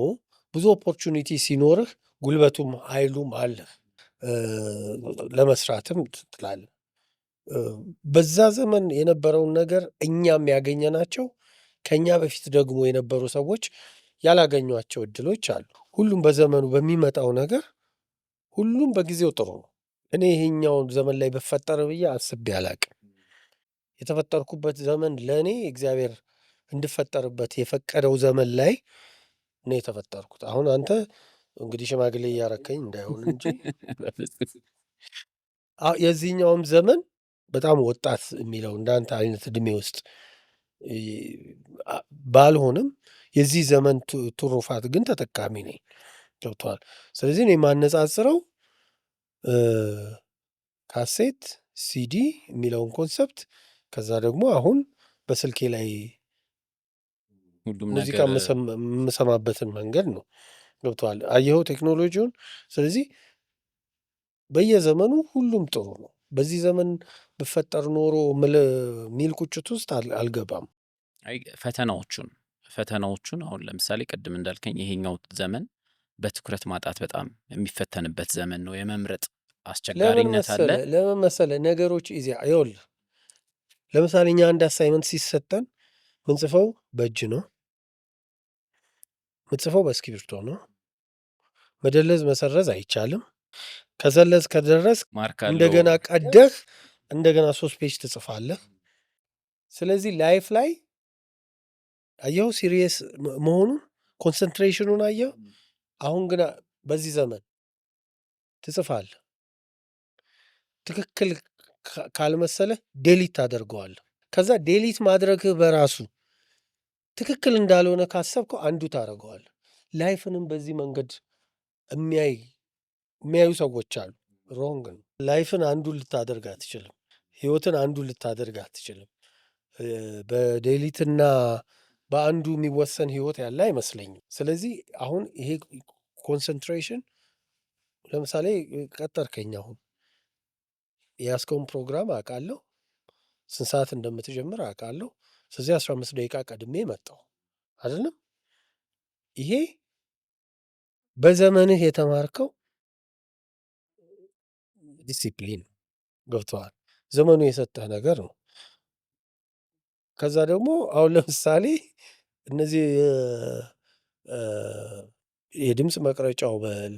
A: ብዙ ኦፖርቹኒቲ ሲኖርህ ጉልበቱም ኃይሉም አለህ ለመስራትም ትላለህ። በዛ ዘመን የነበረውን ነገር እኛም ያገኘናቸው ከኛ በፊት ደግሞ የነበሩ ሰዎች ያላገኟቸው እድሎች አሉ። ሁሉም በዘመኑ በሚመጣው ነገር ሁሉም በጊዜው ጥሩ ነው። እኔ ይሄኛውን ዘመን ላይ ብፈጠር ብዬ አስቤ አላቅም። የተፈጠርኩበት ዘመን ለእኔ እግዚአብሔር እንድፈጠርበት የፈቀደው ዘመን ላይ ነው የተፈጠርኩት። አሁን አንተ እንግዲህ ሽማግሌ እያረከኝ እንዳይሆን እንጂ የዚህኛውም ዘመን በጣም ወጣት የሚለው እንዳንተ አይነት እድሜ ውስጥ ባልሆንም የዚህ ዘመን ትሩፋት ግን ተጠቃሚ ነኝ። ገብቶሃል? ስለዚህ እኔ የማነጻጽረው ካሴት ሲዲ የሚለውን ኮንሰፕት ከዛ ደግሞ አሁን በስልኬ ላይ
B: ሁሉም
A: ሙዚቃ
B: ነገር
A: የምሰማበትን መንገድ ነው። ገብቶሃል? አየኸው ቴክኖሎጂውን። ስለዚህ በየዘመኑ ሁሉም ጥሩ ነው። በዚህ ዘመን ብፈጠር ኖሮ ሚል ቁጭት ውስጥ አልገባም።
B: አይ ፈተናዎቹን አሁን ለምሳሌ ቅድም እንዳልከኝ ይሄኛው ዘመን በትኩረት ማጣት በጣም የሚፈተንበት ዘመን ነው። የመምረጥ አስቸጋሪነት አለ።
A: ለምን መሰለህ ነገሮች ይኸውልህ፣ ለምሳሌ እኛ አንድ አሳይመንት ሲሰጠን ምንጽፈው በእጅ ነው፣ ምጽፈው በእስክሪብቶ ነው። መደለዝ መሰረዝ አይቻልም። ከሰለዝ ከደረስ
B: ማርክ አለው።
A: እንደገና ቀደህ እንደገና 3 ፔጅ ትጽፋለህ። ስለዚህ ላይፍ ላይ አየኸው ሲሪየስ መሆኑን ኮንሰንትሬሽኑን አየኸው። አሁን ግን በዚህ ዘመን ትጽፋለህ፣ ትክክል ካልመሰለህ ዴሊት ታደርገዋለህ። ከዛ ዴሊት ማድረግህ በራሱ ትክክል እንዳልሆነ ካሰብከው አንዱ ታደርገዋለህ። ላይፍንም በዚህ መንገድ የሚያዩ ሰዎች አሉ። ሮንግ ነው። ላይፍን አንዱን ልታደርግ አትችልም። ህይወትን አንዱን ልታደርግ አትችልም። በዴሊትና በአንዱ የሚወሰን ህይወት ያለ አይመስለኝም። ስለዚህ አሁን ይሄ ኮንሰንትሬሽን ለምሳሌ ቀጠርከኝ፣ አሁን የያዝከውን ፕሮግራም አውቃለሁ፣ ስንት ሰዓት እንደምትጀምር አውቃለሁ። ስለዚህ 15 ደቂቃ ቀድሜ መጣሁ አይደለም። ይሄ በዘመንህ የተማርከው ዲሲፕሊን ገብቶሃል? ዘመኑ የሰጠህ ነገር ነው። ከዛ ደግሞ አሁን ለምሳሌ እነዚህ የድምፅ መቅረጫው በል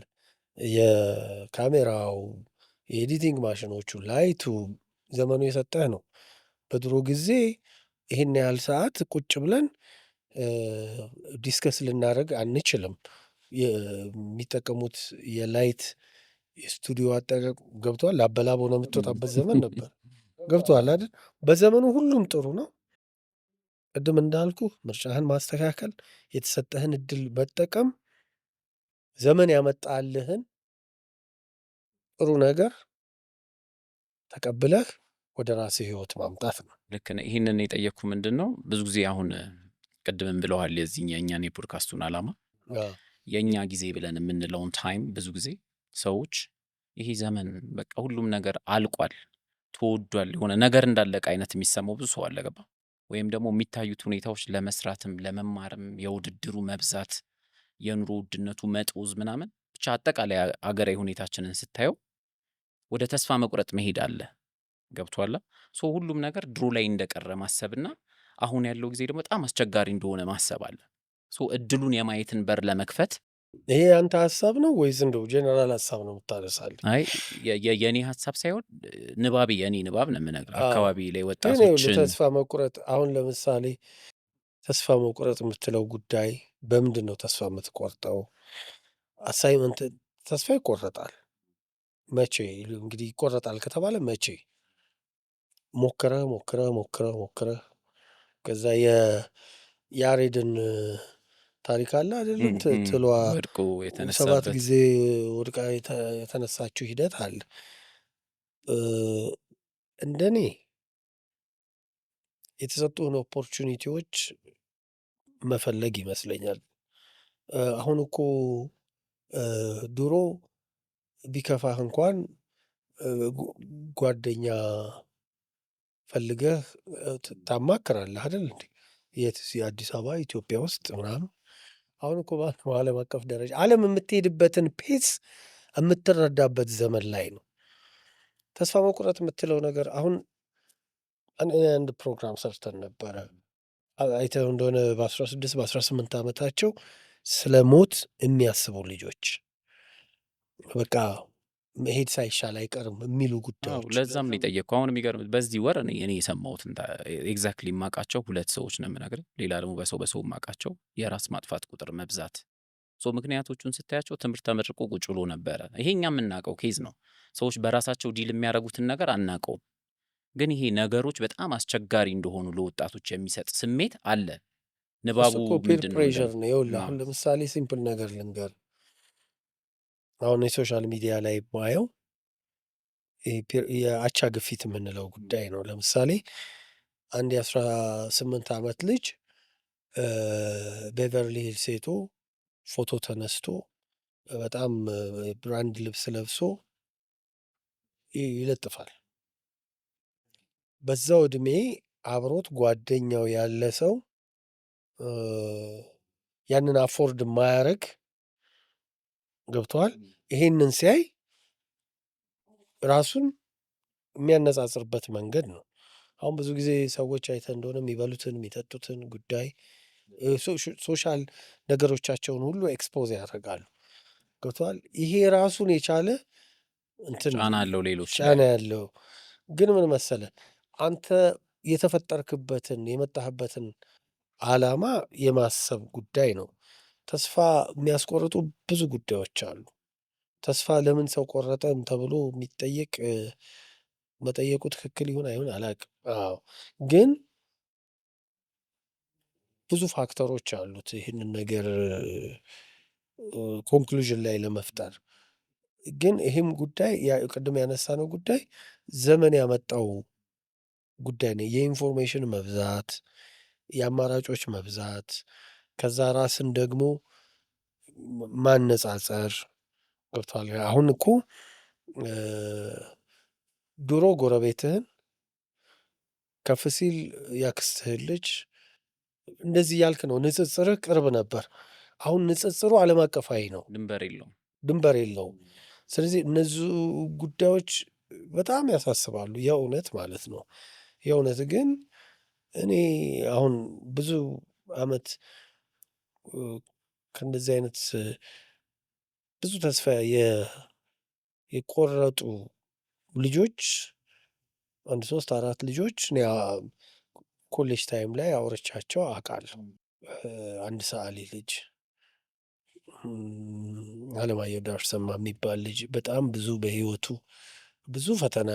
A: የካሜራው የኤዲቲንግ ማሽኖቹ ላይቱ ዘመኑ የሰጠህ ነው። በድሮ ጊዜ ይህን ያህል ሰዓት ቁጭ ብለን ዲስከስ ልናደርግ አንችልም። የሚጠቀሙት የላይት የስቱዲዮ አጠቃቀም ገብቶሃል? ላበላብ ሆነ የምትወጣበት ዘመን ነበር። ገብቶሃል አይደል? በዘመኑ ሁሉም ጥሩ ነው። ቅድም እንዳልኩ ምርጫህን ማስተካከል፣ የተሰጠህን እድል መጠቀም፣ ዘመን ያመጣልህን ጥሩ ነገር ተቀብለህ ወደ ራስህ ህይወት ማምጣት ነው።
B: ልክ ነህ። ይህንን የጠየቅኩ ምንድን ነው ብዙ ጊዜ አሁን ቅድምም ብለዋል የእኛን የፖድካስቱን ዓላማ የእኛ ጊዜ ብለን የምንለውን ታይም ብዙ ጊዜ ሰዎች ይሄ ዘመን በቃ ሁሉም ነገር አልቋል፣ ተወዷል፣ የሆነ ነገር እንዳለቀ አይነት የሚሰማው ብዙ ሰው አለ። ገባ? ወይም ደግሞ የሚታዩት ሁኔታዎች ለመስራትም ለመማርም የውድድሩ መብዛት፣ የኑሮ ውድነቱ መጦዝ ምናምን ብቻ አጠቃላይ አገራዊ ሁኔታችንን ስታየው ወደ ተስፋ መቁረጥ መሄድ አለ። ገብቷላ? ሶ ሁሉም ነገር ድሮ ላይ እንደቀረ ማሰብና አሁን ያለው ጊዜ ደግሞ በጣም አስቸጋሪ እንደሆነ ማሰብ አለ። ሶ እድሉን የማየትን በር ለመክፈት
A: ይሄ ያንተ ሀሳብ ነው ወይስ እንደው ጀነራል ሀሳብ ነው የምታነሳልኝ?
B: አይ የኔ ሀሳብ ሳይሆን ንባቤ የኔ ንባብ ነው የምነግርህ።
A: አዎ።
B: አካባቢ ላይ
A: ግን ይኸውልህ
B: ወጣቶችን
A: ተስፋ መቁረጥ አሁን ለምሳሌ ተስፋ መቁረጥ የምትለው ጉዳይ በምንድን ነው ተስፋ የምትቆርጠው? አሳይመንት ተስፋ ይቆረጣል። መቼ እንግዲህ ይቆረጣል ከተባለ መቼ? ሞክረህ ከዛ የያሬድን ታሪክ አለ አይደለም? ትሏ
B: ወድቆ
A: 7
B: የተነሳበት
A: ጊዜ ወድቃ የተነሳችው ሂደት አለ። እንደኔ የተሰጡህን ኦፖርቹኒቲዎች መፈለግ ይመስለኛል። አሁን እኮ ድሮ ቢከፋህ እንኳን ጓደኛ ፈልገህ ታማክራለህ አይደል እንዴ? የት አዲስ አበባ ኢትዮጵያ ውስጥ ምናምን። አሁን እኮ በዓለም አቀፍ ደረጃ ዓለም የምትሄድበትን ፔስ የምትረዳበት ዘመን ላይ ነው። ተስፋ መቁረጥ የምትለው ነገር አሁን አንድ ፕሮግራም ሰርተን ነበረ። አይተው እንደሆነ በ16 በ18 ዓመታቸው ስለ ሞት የሚያስቡ ልጆች በቃ መሄድ ሳይሻል አይቀርም የሚሉ ጉዳዮች።
B: ለዛም ነው የጠየቅኩህ። አሁን የሚገርም በዚህ ወር እኔ የሰማሁትን ኤግዛክትሊ የማውቃቸው 2 ሰዎች ነው የምነግርህ። ሌላ ደግሞ በሰው የማውቃቸው የራስ ማጥፋት ቁጥር መብዛት። ምክንያቶቹን ስታያቸው ትምህርት ተመርቆ ቁጭ ብሎ ነበረ። ይሄ እኛ የምናውቀው ኬዝ ነው። ሰዎች በራሳቸው ዲል የሚያደርጉትን ነገር አናውቀውም። ግን ይሄ ነገሮች በጣም አስቸጋሪ እንደሆኑ ለወጣቶች የሚሰጥ ስሜት አለ። ንባቡ
A: ፒር
B: ምንድን ነው?
A: ፕሬዠር ነው። ይኸውልህ አሁን ለምሳሌ ሲምፕል ነገር ልንገር። አሁን የሶሻል ሚዲያ ላይ ማየው የአቻ ግፊት የምንለው ጉዳይ ነው። ለምሳሌ አንድ የ18 ዓመት ልጅ ቤቨርሊ ሂልስ ሄዶ ፎቶ ተነስቶ በጣም ብራንድ ልብስ ለብሶ ይለጥፋል። በዛው ዕድሜ አብሮት ጓደኛው ያለ ሰው ያንን አፎርድ ማያረግ ገብተዋል። ይሄንን ሲያይ ራሱን የሚያነጻጽርበት መንገድ ነው። አሁን ብዙ ጊዜ ሰዎች አይተህ እንደሆነ የሚበሉትን የሚጠጡትን ጉዳይ ሶሻል ነገሮቻቸውን ሁሉ ኤክስፖዝ ያደርጋሉ። ገብተዋል። ይሄ ራሱን የቻለ እንትን
B: ጫና አለው፣ ሌሎች
A: ጫና ያለው ግን ምን መሰለ አንተ የተፈጠርክበትን የመጣህበትን ዓላማ የማሰብ ጉዳይ ነው። ተስፋ የሚያስቆርጡ ብዙ ጉዳዮች አሉ። ተስፋ ለምን ሰው ቆረጠም ተብሎ የሚጠየቅ መጠየቁ ትክክል ይሁን አይሁን አላውቅም። አዎ ግን ብዙ ፋክተሮች አሉት ይህንን ነገር ኮንክሉዥን ላይ ለመፍጠር። ግን ይህም ጉዳይ ቅድም ያነሳነው ጉዳይ ዘመን ያመጣው ጉዳይ ነው። የኢንፎርሜሽን መብዛት፣ የአማራጮች መብዛት፣ ከዛ ራስን ደግሞ ማነጻጸር ገብቷል። አሁን እኮ ድሮ ጎረቤትህን ከፍ ሲል ያክስትህን ልጅ እንደዚህ ያልክ ነው ንጽጽርህ ቅርብ ነበር። አሁን ንጽጽሩ ዓለም አቀፋዊ ነው፣ ድንበር የለውም። ስለዚህ እነዚህ ጉዳዮች በጣም ያሳስባሉ፣ የእውነት ማለት ነው። የእውነት ግን እኔ አሁን ብዙ ዓመት ከእንደዚህ አይነት ብዙ ተስፋ የቆረጡ ልጆች 1 3 4 ልጆች ኮሌጅ ታይም ላይ አውርቻቸው አውቃለሁ። አንድ ሰዓሊ ልጅ አለማየሁ ዳርሰማ የሚባል ልጅ በጣም ብዙ በህይወቱ ብዙ ፈተና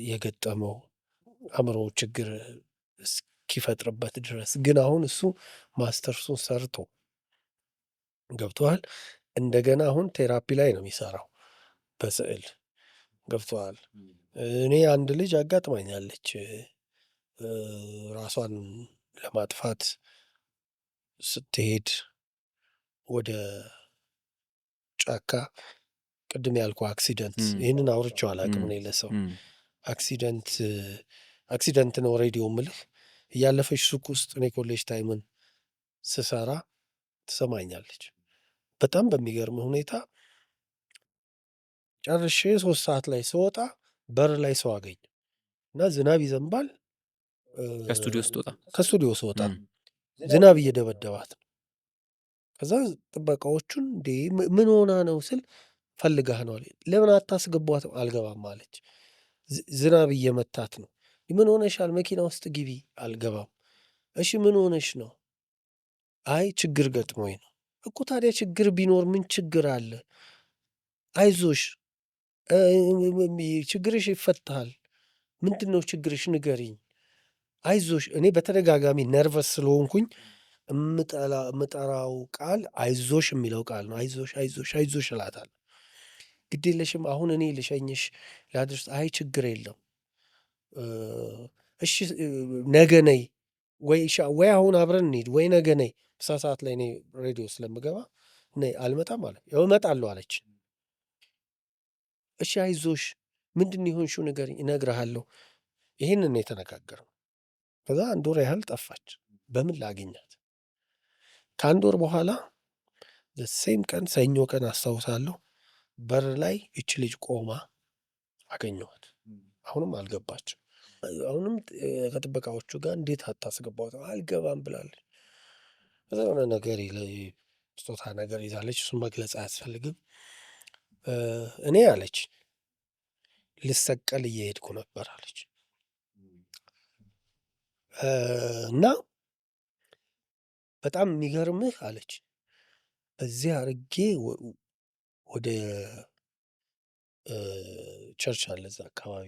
A: የገጠመው አእምሮ ችግር እስኪፈጥርበት ድረስ ግን አሁን እሱ ማስተርሱን ሰርቶ ገብተዋል። እንደገና አሁን ቴራፒ ላይ ነው የሚሰራው በስዕል ገብተዋል። እኔ አንድ ልጅ አጋጥማኛለች ራሷን ለማጥፋት ስትሄድ ወደ ጫካ ቅድም ያልኩ አክሲደንት ይህንን አውርቼው አላውቅም እኔ ለሰው አክሲደንት ነው ሬዲዮ ምልህ እያለፈች ሱቅ ውስጥ እኔ ኮሌጅ ታይምን ስሰራ ትሰማኛለች። በጣም በሚገርም ሁኔታ ጨርሼ 3 ሰዓት ላይ ስወጣ በር ላይ ሰው አገኝ እና ዝናብ ይዘንባል።
B: ከስቱዲዮ ስወጣ
A: ዝናብ እየደበደባት ነው። ከዛ ጥበቃዎቹን እንዴ ምን ሆና ነው ስል ፈልጋህ ነው አለኝ። ለምን አታስገቧትም? አልገባም አለች። ዝናብ እየመታት ነው። ምን ሆነሻል? መኪና ውስጥ ግቢ። አልገባም። እሺ ምን ሆነሽ ነው? አይ ችግር ገጥሞኝ ነው እኮ። ታዲያ ችግር ቢኖር ምን ችግር አለ? አይዞሽ ችግርሽ ይፈታል። ምንድን ነው ችግርሽ? ንገሪኝ። አይዞሽ። እኔ በተደጋጋሚ ነርቨስ ስለሆንኩኝ የምጠራው ቃል አይዞሽ የሚለው ቃል ነው። አይዞሽ አይዞሽ አይዞሽ እላታለሁ። ግድ የለሽም አሁን እኔ ልሸኝሽ ላድርስ። አይ ችግር የለም እሺ ነገ ነይ ወይ አሁን አብረን እንሂድ ወይ ነገ ነይ። ምሳ ሰዓት ላይ እኔ ሬዲዮ ስለምገባ ነይ። አልመጣም አለ። ያው እመጣለሁ አለች። እሺ አይዞሽ ምንድን የሆንሽው ንገሪኝ፣ እነግርሃለሁ። ይህንን ነው የተነጋገርነው። ከዛ 1 ወር ያህል ጠፋች። በምን ላገኛት? ከ1 ወር በኋላ ሴም ቀን ሰኞ ቀን አስታውሳለሁ፣ በር ላይ እች ልጅ ቆማ አገኘኋት። አሁንም አልገባችም። አሁንም ከጥበቃዎቹ ጋር እንዴት አታስገባት? አልገባም ብላለች። ከዛ የሆነ ነገር ስጦታ ነገር ይዛለች። እሱን መግለጽ አያስፈልግም። እኔ አለች ልሰቀል እየሄድኩ ነበር አለች እና በጣም የሚገርምህ አለች በዚህ አርጌ ወደ ቸርች አለ እዛ አካባቢ፣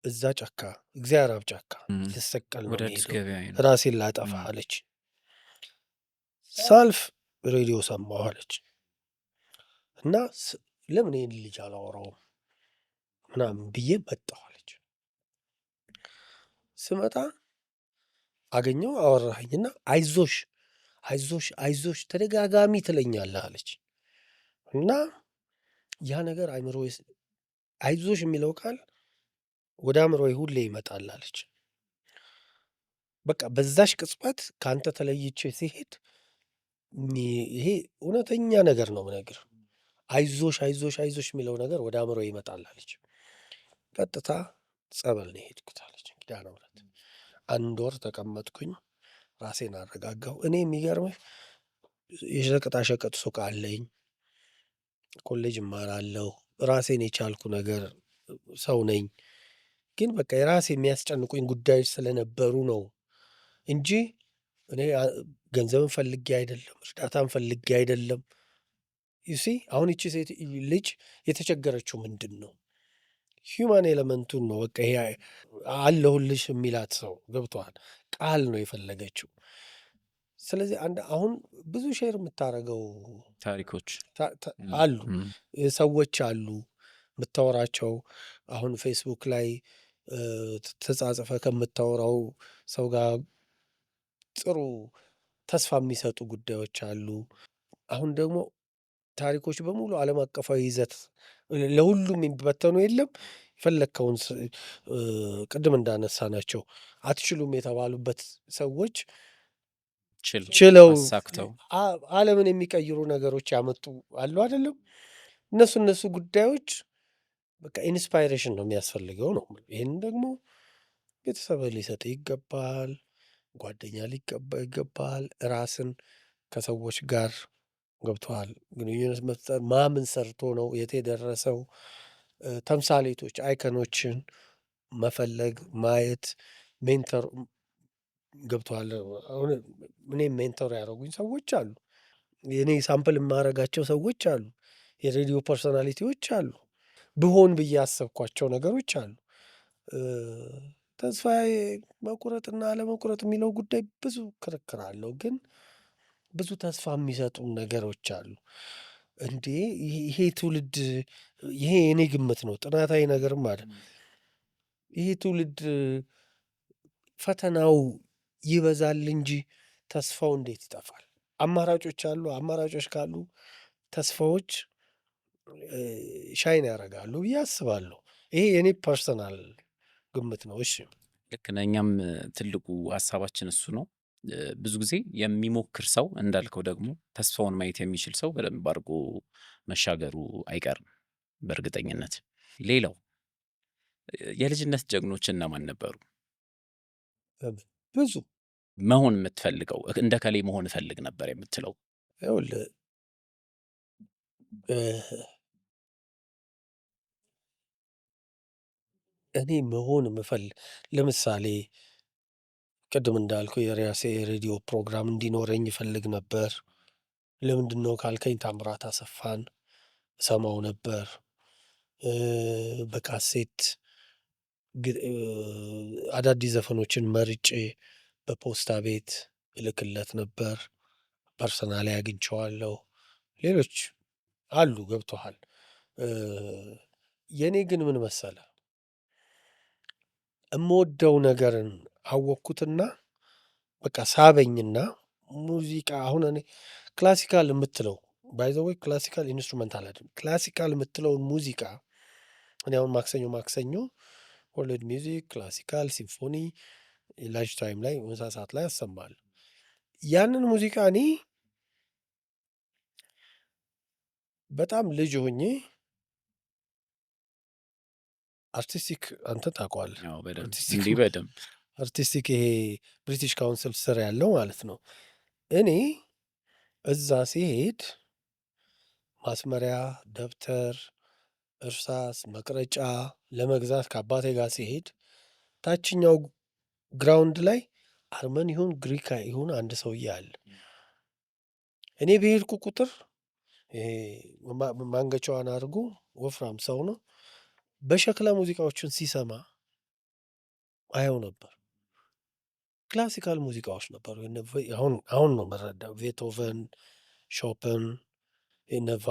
A: እዛ ጫካ እግዚአብሔር አብ ጫካ ልሰቀል ነው ሄደው ራሴን ላጠፋ አለች። ሳልፍ ሬዲዮ ሰማሁ አለች እና ለምን ይህን ልጅ አላወራውም ምናምን ብዬ መጣሁ አለች። ስመጣ አገኘው አወራኸኝና አይዞሽ አይዞሽ አይዞሽ ተደጋጋሚ ትለኛለህ አለች እና ያ ነገር አይዞሽ የሚለው ቃል ወደ አእምሮዬ ሁሌ ይመጣል አለች። በቃ በዛሽ ቅጽበት ከአንተ ተለይቼ ሲሄድ ይሄ እውነተኛ ነገር ነው የምነግርህ። አይዞሽ አይዞሽ አይዞሽ የሚለው ነገር ወደ አእምሮዬ ይመጣል አለች። ቀጥታ ጸበል ነው የሄድኩት አለች። ኪዳነ ምሕረት 1 ወር ተቀመጥኩኝ፣ ራሴን አረጋጋሁ። እኔ የሚገርምህ የሸቀጣሸቀጥ ሱቅ አለኝ፣ ኮሌጅ እማራለሁ፣ ራሴን የቻልኩ ነገር ሰው ነኝ። ግን በቃ የራሴ የሚያስጨንቁኝ ጉዳዮች ስለነበሩ ነው እንጂ እኔ ገንዘብን ፈልጌ አይደለም፣ እርዳታን ፈልጌ አይደለም። ዩሲ አሁን ይቺ ሴት ልጅ የተቸገረችው ምንድን ነው? ሂውማን ኤለመንቱን ነው። በቃ ይሄ አለሁልሽ የሚላት ሰው ገብተዋል ቃል ነው የፈለገችው። ስለዚህ አሁን ብዙ ሼር የምታደርገው
B: ታሪኮች
A: አሉ፣ ሰዎች አሉ የምታወራቸው። አሁን ፌስቡክ ላይ ተጻጽፈ ከምታወራው ሰው ጋር ጥሩ ተስፋ የሚሰጡ ጉዳዮች አሉ። አሁን ደግሞ ታሪኮች በሙሉ ዓለም አቀፋዊ ይዘት ለሁሉም የሚበተኑ የለም። የፈለግከውን ቅድም እንዳነሳ ናቸው አትችሉም የተባሉበት ሰዎች ችለው ዓለምን የሚቀይሩ ነገሮች ያመጡ አሉ አይደለም። እነሱ ጉዳዮች በቃ ኢንስፓይሬሽን ነው የሚያስፈልገው ነው። ይህን ደግሞ ቤተሰብ ሊሰጥ ይገባል፣ ጓደኛ ሊገባ ይገባል። ራስን ከሰዎች ጋር ገብተዋል ግንኙነት መፍጠር፣ ማምን ሰርቶ ነው የት የደረሰው፣ ተምሳሌቶች አይከኖችን መፈለግ ማየት፣ ሜንተር ገብተዋል። አሁን እኔም ሜንተር ያደረጉኝ ሰዎች አሉ፣ እኔ ሳምፕል የማደርጋቸው ሰዎች አሉ፣ የሬዲዮ ፐርሶናሊቲዎች አሉ፣ ብሆን ብዬ ያሰብኳቸው ነገሮች አሉ። ተስፋ መቁረጥና አለመቁረጥ የሚለው ጉዳይ ብዙ ክርክር አለው፣ ግን ብዙ ተስፋ የሚሰጡ ነገሮች አሉ። እንዴ ይሄ ትውልድ ይሄ የኔ ግምት ነው፣ ጥናታዊ ነገርም አለ። ይሄ ትውልድ ፈተናው ይበዛል እንጂ ተስፋው እንዴት ይጠፋል? አማራጮች አሉ። አማራጮች ካሉ ተስፋዎች ሻይን ያደርጋሉ ብዬ አስባለሁ። ይሄ የኔ ፐርሰናል ግምት ነው። እሺ
B: ልክ ነህ። እኛም ትልቁ ሀሳባችን እሱ ነው። ብዙ ጊዜ የሚሞክር ሰው እንዳልከው ደግሞ ተስፋውን ማየት የሚችል ሰው በደንብ አድርጎ መሻገሩ አይቀርም በእርግጠኝነት። ሌላው የልጅነት ጀግኖች እነማን ነበሩ?
A: ብዙ
B: መሆን የምትፈልገው እንደ ከሌ መሆን እፈልግ ነበር የምትለው?
A: ይኸውልህ እኔ መሆን ለምሳሌ ቅድም እንዳልኩህ የራሴ የሬዲዮ ፕሮግራም እንዲኖረኝ ይፈልግ ነበር። ለምንድነው ካልከኝ ታምራት አሰፋን እሰማው ነበር። በካሴት አዳዲስ ዘፈኖችን መርጬ በፖስታ ቤት እልክለት ነበር። ፐርሰናሊ አግኝቼዋለሁ። ሌሎች አሉ ገብቶሃል። የኔ ግን ምን መሰለህ እምወደው ነገርን አወቅኩትና በቃ ሳበኝና ሙዚቃ አሁን እኔ ክላሲካል የምትለው ባይ ዘ ዌይ ክላሲካል ኢንስትሩመንታል አይደለም። ክላሲካል የምትለውን ሙዚቃ እኔ አሁን ማክሰኞ ወርልድ ሚውዚክ፣ ክላሲካል፣ ሲምፎኒ ላንች ታይም ላይ ምሳ ሰዓት ላይ ያሰማል። ያንን ሙዚቃ እኔ በጣም ልጅ ሆኜ አርቲስቲክ አንተ ታውቀዋለህ።
B: አዎ በደንብ
A: አርቲስቲክ
B: እንዲህ በደንብ
A: አርቲስቲክ ይሄ ብሪቲሽ ካውንስል ስር ያለው ማለት ነው። እኔ እዛ ሲሄድ ማስመሪያ፣ ደብተር፣ እርሳስ፣ መቅረጫ ለመግዛት ከአባቴ ጋር ሲሄድ ታችኛው ግራውንድ ላይ አርመን ይሁን ግሪክ ይሁን አንድ ሰውዬ አለ። እኔ በሄድኩ ቁጥር ይሄ ማንገቻዋን አድርጎ ወፍራም ሰው ነው። በሸክላ ሙዚቃዎችን ሲሰማ አየው ነበር። ክላሲካል ሙዚቃዎች ነበሩ። አሁን ነው መረዳው። ቤቶቨን፣ ሾፐን፣ ነቫ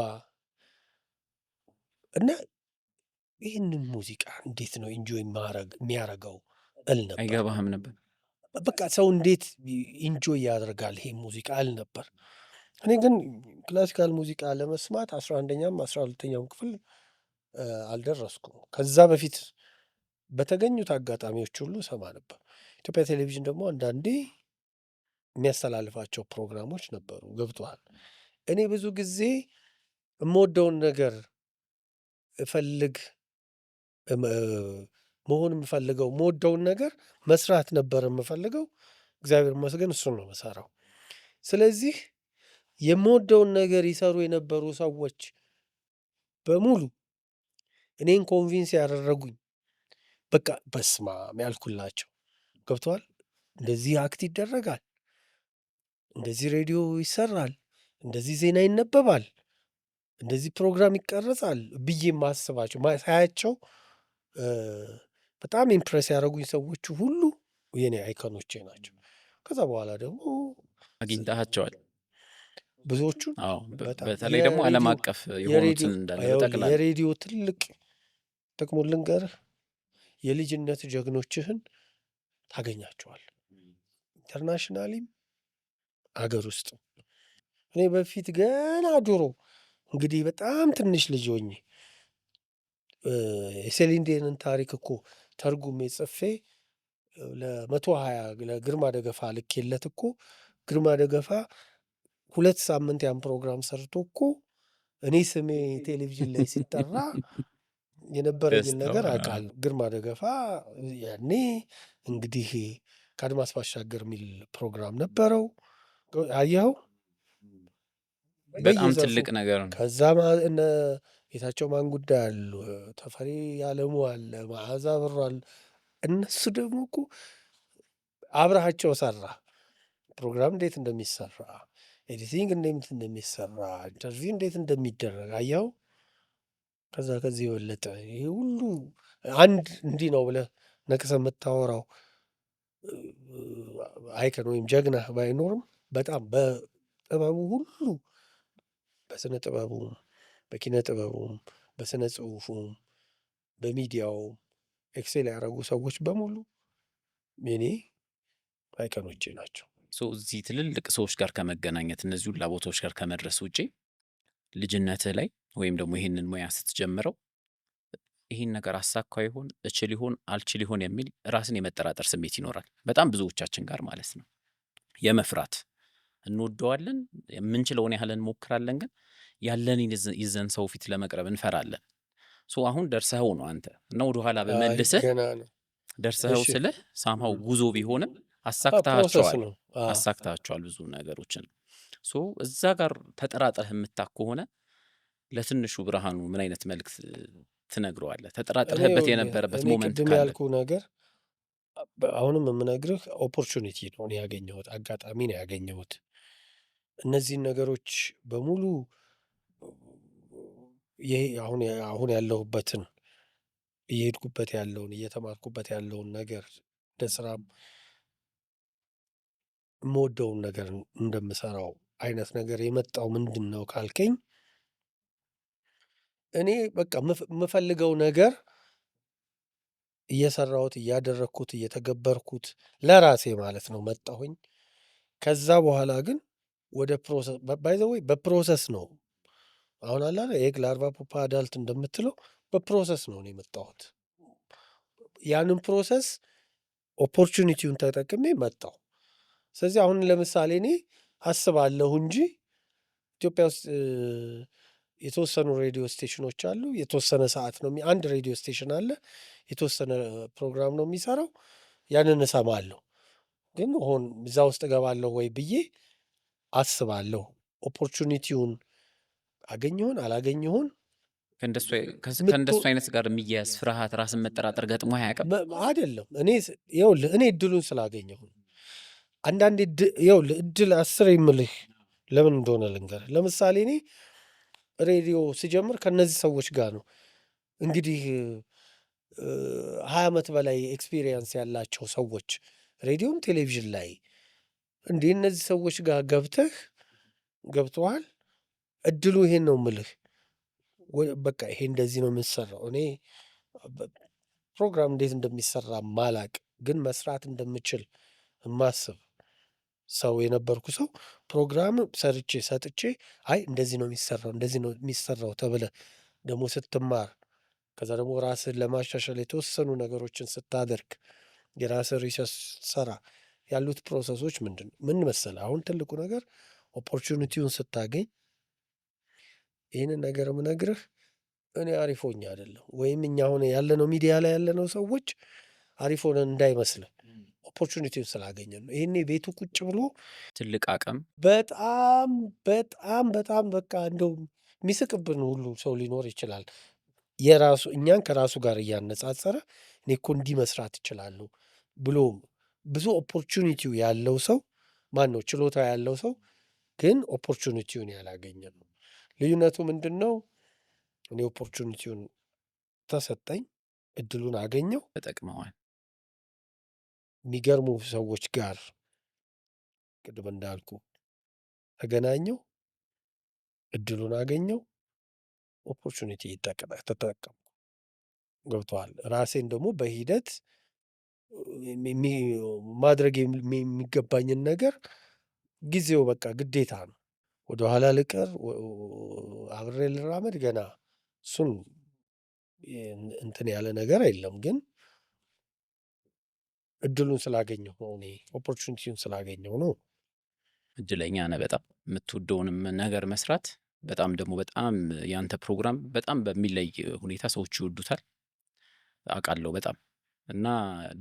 A: እና ይህንን ሙዚቃ እንዴት ነው ኢንጆይ የሚያደርገው እል ነበር።
B: አይገባህም ነበር።
A: በቃ ሰው እንዴት ኢንጆይ ያደርጋል ይሄ ሙዚቃ እል ነበር። እኔ ግን ክላሲካል ሙዚቃ ለመስማት 11ኛም 12ኛም ክፍል አልደረስኩም። ከዛ በፊት በተገኙት አጋጣሚዎች ሁሉ ሰማ ነበር። ኢትዮጵያ ቴሌቪዥን ደግሞ አንዳንዴ የሚያስተላልፋቸው ፕሮግራሞች ነበሩ። ገብቶሃል። እኔ ብዙ ጊዜ የምወደውን ነገር መሆን የምፈልገው የምወደውን ነገር መስራት ነበር የምፈልገው። እግዚአብሔር ይመስገን እሱን ነው የምሰራው። ስለዚህ የምወደውን ነገር ይሰሩ የነበሩ ሰዎች በሙሉ እኔን ኮንቪንስ ያደረጉኝ በቃ በስማም ያልኩላቸው ገብቶሃል። እንደዚህ አክት ይደረጋል፣ እንደዚህ ሬዲዮ ይሰራል፣ እንደዚህ ዜና ይነበባል፣ እንደዚህ ፕሮግራም ይቀረጻል ብዬ ማስባቸው ሳያቸው በጣም ኢምፕሬስ ያደረጉኝ ሰዎቹ ሁሉ የኔ አይከኖቼ ናቸው። ከዛ በኋላ ደግሞ
B: አግኝተሃቸዋል
A: ብዙዎቹን።
B: በተለይ ደግሞ ዓለም አቀፍ የሆኑትን እንዳለ ጠቅላላ
A: የሬዲዮ ትልቅ ጥቅሙን ልንገርህ፣ የልጅነት ጀግኖችህን ታገኛቸዋል። ኢንተርናሽናሊም አገር ውስጥ እኔ በፊት ገና ድሮ እንግዲህ በጣም ትንሽ ልጅ ሆኜ የሴሊንዴንን ታሪክ እኮ ተርጉሜ ጽፌ ለ120 ለግርማ ደገፋ ልኬለት እኮ ግርማ ደገፋ 2 ሳምንት ያን ፕሮግራም ሰርቶ እኮ እኔ ስሜ ቴሌቪዥን ላይ ሲጠራ የነበረኝን ነገር አውቃለሁ። ግርማ ደገፋ ያኔ እንግዲህ ከአድማስ ባሻገር የሚል ፕሮግራም ነበረው። አየኸው፣
B: በጣም ትልቅ ነገር ነው።
A: ከዛ እነ ጌታቸው ማን ጉዳይ አሉ፣ ተፈሪ አለሙ አለ፣ መዓዛ ብሩ አለ። እነሱ ደግሞ እኮ አብረሃቸው ሰራ ፕሮግራም እንዴት እንደሚሰራ፣ ኤዲቲንግ እንዴት እንደሚሰራ፣ ኢንተርቪው እንዴት እንደሚደረግ አየኸው። ከዛ ከዚህ የበለጠ ይሄ ሁሉ አንድ እንዲህ ነው ብለህ ነቅሰህ የምታወራው አይከን ወይም ጀግና ባይኖርም በጣም በጥበቡ ሁሉ በስነ ጥበቡም፣ በኪነ ጥበቡም፣ በስነ ጽሁፉም፣ በሚዲያውም ኤክሴል ያደረጉ ሰዎች በሙሉ የኔ አይከኖቼ ናቸው።
B: እዚህ ትልልቅ ሰዎች ጋር ከመገናኘት እነዚህ ሁላ ቦታዎች ጋር ከመድረስ ውጪ ልጅነትህ ላይ ወይም ደግሞ ይህንን ሙያ ስትጀምረው ይህን ነገር አሳካ ይሆን እችል ይሆን አልችል ይሆን የሚል ራስን የመጠራጠር ስሜት ይኖራል። በጣም ብዙዎቻችን ጋር ማለት ነው። የመፍራት እንወደዋለን፣ የምንችለውን ያህል እንሞክራለን፣ ግን ያለን ይዘን ሰው ፊት ለመቅረብ እንፈራለን። አሁን ደርሰኸው ነው አንተ እና ወደኋላ በመልስህ ደርሰኸው ስልህ ሳምሃው ጉዞ ቢሆንም አሳክታቸዋል ብዙ ነገሮችን። ሶ እዛ ጋር ተጠራጥረህ የምታክ ከሆነ ለትንሹ ብርሃኑ ምን አይነት መልእክት ትነግረዋለህ? ተጠራጥረህበት የነበረበት
A: እኔ
B: ሞመንት
A: ቅድም
B: ካለ
A: ያልኩ ነገር አሁንም የምነግርህ ኦፖርቹኒቲ ነው እኔ ያገኘሁት፣ አጋጣሚ ነው ያገኘሁት። እነዚህን ነገሮች በሙሉ ይሄ አሁን ያለሁበትን እየሄድኩበት ያለውን እየተማርኩበት ያለውን ነገር እንደ ስራም የምወደውን ነገር እንደምሰራው አይነት ነገር የመጣው ምንድን ነው ካልከኝ፣ እኔ በቃ የምፈልገው ነገር እየሰራሁት እያደረግኩት እየተገበርኩት ለራሴ ማለት ነው መጣሁኝ። ከዛ በኋላ ግን ወደ ፕሮሰስ ባይ ዘ ዌይ በፕሮሰስ ነው አሁን አለ ኤግ ላርቫ ፑፓ አዳልት እንደምትለው በፕሮሰስ ነው እኔ የመጣሁት። ያንን ፕሮሰስ ኦፖርቹኒቲውን ተጠቅሜ መጣሁ። ስለዚህ አሁን ለምሳሌ እኔ አስባለሁ እንጂ ኢትዮጵያ ውስጥ የተወሰኑ ሬዲዮ ስቴሽኖች አሉ። የተወሰነ ሰዓት ነው አንድ ሬዲዮ ስቴሽን አለ፣ የተወሰነ ፕሮግራም ነው የሚሰራው። ያንን እሰማለሁ። ግን አሁን እዛ ውስጥ እገባለሁ ወይ ብዬ አስባለሁ። ኦፖርቹኒቲውን አገኘሁን አላገኘሁን
B: ከእንደሱ አይነት ጋር የሚያያዝ ፍርሃት፣ ራስን መጠራጠር ገጥሞ አያውቅም?
A: አይደለም። ይኸውልህ እኔ እድሉን ስላገኘሁ አንዳንዴ ይኸውልህ እድል አስር የምልህ ለምን እንደሆነ ልንገርህ። ለምሳሌ እኔ ሬዲዮ ስጀምር ከነዚህ ሰዎች ጋር ነው እንግዲህ 20 ዓመት በላይ ኤክስፒሪየንስ ያላቸው ሰዎች ሬዲዮም ቴሌቪዥን ላይ እንዲህ እነዚህ ሰዎች ጋር ገብተዋል። እድሉ ይሄን ነው ምልህ። በቃ ይሄ እንደዚህ ነው የምሰራው። እኔ ፕሮግራም እንዴት እንደሚሰራ ማላቅ ግን መስራት እንደምችል የማስብ ሰው የነበርኩ ሰው ፕሮግራም ሰርቼ ሰጥቼ አይ እንደዚህ ነው የሚሰራው እንደዚህ ነው የሚሰራው ተብለ ደግሞ ስትማር ከዛ ደግሞ ራስን ለማሻሻል የተወሰኑ ነገሮችን ስታደርግ የራስን ሪሰርች ሰራ ያሉት ፕሮሰሶች ምን መሰለህ? አሁን ትልቁ ነገር ኦፖርቹኒቲውን ስታገኝ ይህንን ነገር ምነግርህ እኔ አሪፍ ሆኜ አይደለም፣ ወይም እኛ አሁን ያለነው ሚዲያ ላይ ያለነው ሰዎች አሪፍ ሆነን እንዳይመስልህ ኦፖርቹኒቲውን ስላገኘን ነው። ይሄኔ ቤቱ ቁጭ ብሎ
B: ትልቅ አቅም
A: በጣም በጣም በጣም በቃ እንደው የሚስቅብን ሁሉ ሰው ሊኖር ይችላል። እኛን ከራሱ ጋር እያነጻጸረ እኔ እኮ እንዲህ መስራት እችላለሁ ብሎ ብዙ ኦፖርቹኒቲው ያለው ሰው ማን ነው? ችሎታ ያለው ሰው ግን ኦፖርቹኒቲውን ያላገኘ ነው። ልዩነቱ ምንድን ነው? እኔ ኦፖርቹኒቲውን ተሰጠኝ፣ እድሉን አገኘው፣
B: ተጠቅመዋል።
A: የሚገርሙ ሰዎች ጋር ቅድም እንዳልኩ ተገናኘው፣ እድሉን አገኘው፣ ኦፖርቹኒቲ ተጠቀምኩ። ገብተዋል። ራሴን ደግሞ በሂደት ማድረግ የሚገባኝን ነገር ጊዜው በቃ ግዴታ ነው። ወደኋላ ልቀር አብሬ ልራመድ ገና እሱን እንትን ያለ ነገር የለም። ግን እድሉን ስላገኘሁ ነው፣ እኔ ኦፖርቹኒቲውን ስላገኘሁ ነው።
B: እድለኛ ነህ በጣም የምትወደውንም ነገር መስራት። በጣም ደግሞ በጣም ያንተ ፕሮግራም በጣም በሚለይ ሁኔታ ሰዎች ይወዱታል አውቃለሁ በጣም። እና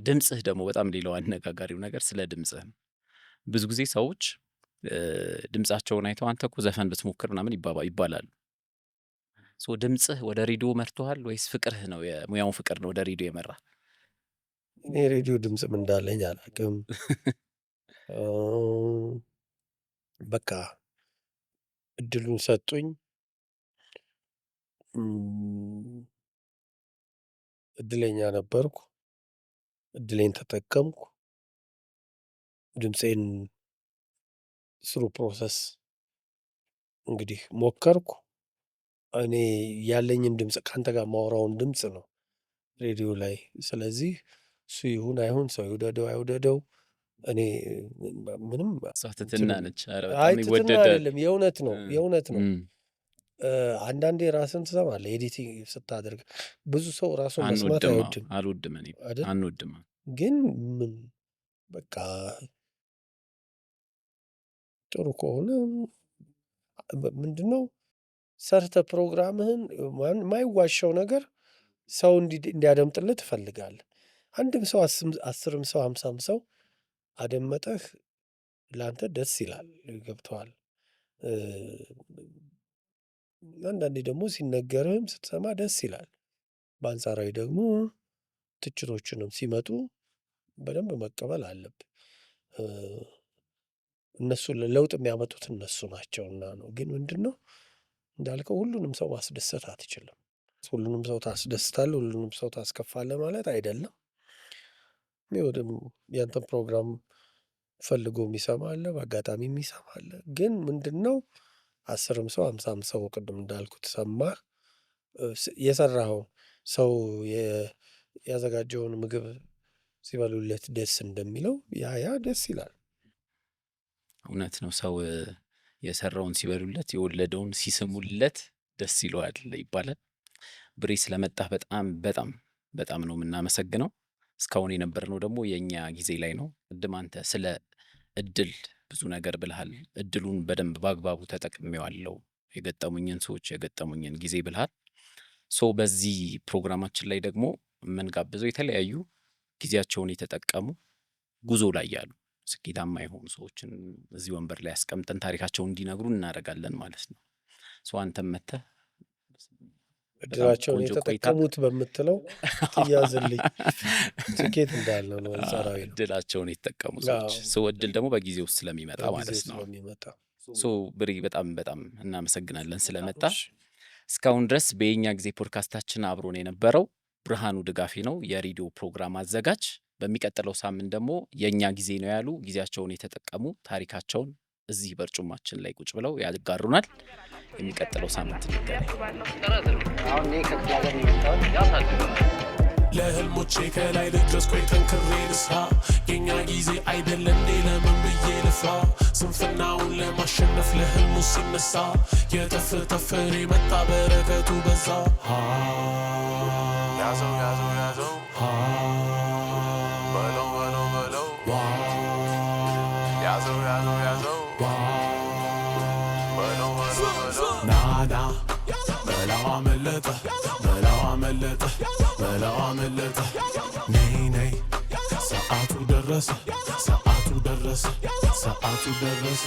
B: ድምፅህ ደግሞ በጣም ሌላው አነጋጋሪው ነገር ስለ ድምፅህ ነው። ብዙ ጊዜ ሰዎች ድምፃቸውን አይተው አንተ እኮ ዘፈን ብትሞክር ምናምን ይባላሉ። ድምፅህ ወደ ሬዲዮ መርቶሃል ወይስ ፍቅርህ ነው የሙያውን ፍቅር ነው ወደ ሬዲዮ የመራ?
A: እኔ ሬዲዮ ድምፅም እንዳለኝ አላውቅም። በቃ እድሉን ሰጡኝ፣ እድለኛ ነበርኩ፣ እድሌን ተጠቀምኩ። ድምፄን ስሩ ፕሮሰስ እንግዲህ ሞከርኩ። እኔ ያለኝን ድምፅ ከአንተ ጋር ማውራውን ድምፅ ነው ሬዲዮ ላይ። ስለዚህ እሱ ይሁን አይሁን ሰው ይውደደው አይውደደው እኔ ምንም
B: ትትና ነች።
A: ትትና አይደለም፣ የእውነት ነው የእውነት ነው። አንዳንዴ ራስን ትሰማለህ ኤዲቲንግ ስታደርግ። ብዙ ሰው ራሱን መስማት
B: አልወድም አንወድም።
A: ግን ምን በቃ ጥሩ ከሆነ ምንድነው ሰርተ ፕሮግራምህን የማይዋሻው ነገር ሰው እንዲያደምጥልህ ትፈልጋለህ። አንድም ሰው 10ም ሰው 50ም ሰው አደመጠህ ለአንተ ደስ ይላል። ገብተዋል። አንዳንዴ ደግሞ ሲነገርህም ስትሰማ ደስ ይላል። በአንጻራዊ ደግሞ ትችቶችንም ሲመጡ በደንብ መቀበል አለብህ። እነሱ ለውጥ የሚያመጡት እነሱ ናቸውና ነው። ግን ምንድነው እንዳልከው ሁሉንም ሰው ማስደሰት አትችልም። ሁሉንም ሰው ታስደስታለህ፣ ሁሉንም ሰው ታስከፋለህ ማለት አይደለም። ይኸውም ያንተን ፕሮግራም ፈልጎ የሚሰማ አለ፣ በአጋጣሚ የሚሰማ አለ። ግን ምንድነው 10ም ሰው 50ም ሰው ቅድም እንዳልኩት ሰማህ፣ የሰራኸው ሰው ያዘጋጀውን ምግብ ሲበሉለት ደስ እንደሚለው ያ ደስ ይላል።
B: እውነት ነው። ሰው የሰራውን ሲበሉለት የወለደውን ሲስሙለት ደስ ይለዋል ይባላል። ብሬ ስለመጣህ በጣም በጣም በጣም ነው የምናመሰግነው። እስካሁን የነበርነው ደግሞ የኛ ጊዜ ላይ ነው። ቅድም አንተ ስለ እድል ብዙ ነገር ብልሃል። እድሉን በደንብ በአግባቡ ተጠቅሜዋለሁ፣ የገጠሙኝን ሰዎች የገጠሙኝን ጊዜ ብልሃል። በዚህ ፕሮግራማችን ላይ ደግሞ የምንጋብዘው የተለያዩ ጊዜያቸውን የተጠቀሙ ጉዞ ላይ ያሉ ስኬታማ የሆኑ ሰዎችን እዚህ ወንበር ላይ ያስቀምጠን ታሪካቸውን እንዲነግሩ እናደርጋለን ማለት ነው። አንተም መተህ
A: እድላቸውን የተጠቀሙት በምትለው ትያዝልኝ ስኬት እንዳለ ነው። አንጻራዊ ነው
B: እድላቸውን የተጠቀሙ ሰዎች። እድል ደግሞ በጊዜ ውስጥ ስለሚመጣ ማለት ነው። ብሪ በጣም በጣም እናመሰግናለን ስለመጣ። እስካሁን ድረስ በየኛ ጊዜ ፖድካስታችን አብሮን የነበረው ብርሃኑ ድጋፌ ነው፣ የሬዲዮ ፕሮግራም አዘጋጅ። በሚቀጥለው ሳምንት ደግሞ የኛ ጊዜ ነው ያሉ ጊዜያቸውን የተጠቀሙ ታሪካቸውን እዚህ በርጩማችን ላይ ቁጭ ብለው ያጋሩናል። የሚቀጥለው ሳምንት
D: አሁን እኔ ከክፍለ ሀገር የመጣሁት
F: ለህልሞቼ ከላይ ልድረስ ቆይ ጠንክሬ ልስራ። የኛ ጊዜ አይደለም ለምን ብዬ ልፍራ? ስንፍናውን ለማሸነፍ ለህልሙ ሲነሳ የተፈተፈረ መጣ በረከቱ በዛ። ያዘው ያዘው ያዘው በለው በለው በለው ያዘው ያዘው ያዘው በለው በለው በለው ናና በላው አመለጠ በላው አመለጠ በላው አመለጠ ነይ ነይ ሰዓቱ ደረሰ ሰዓቱ ደረሰ ሰዓቱ ደረሰ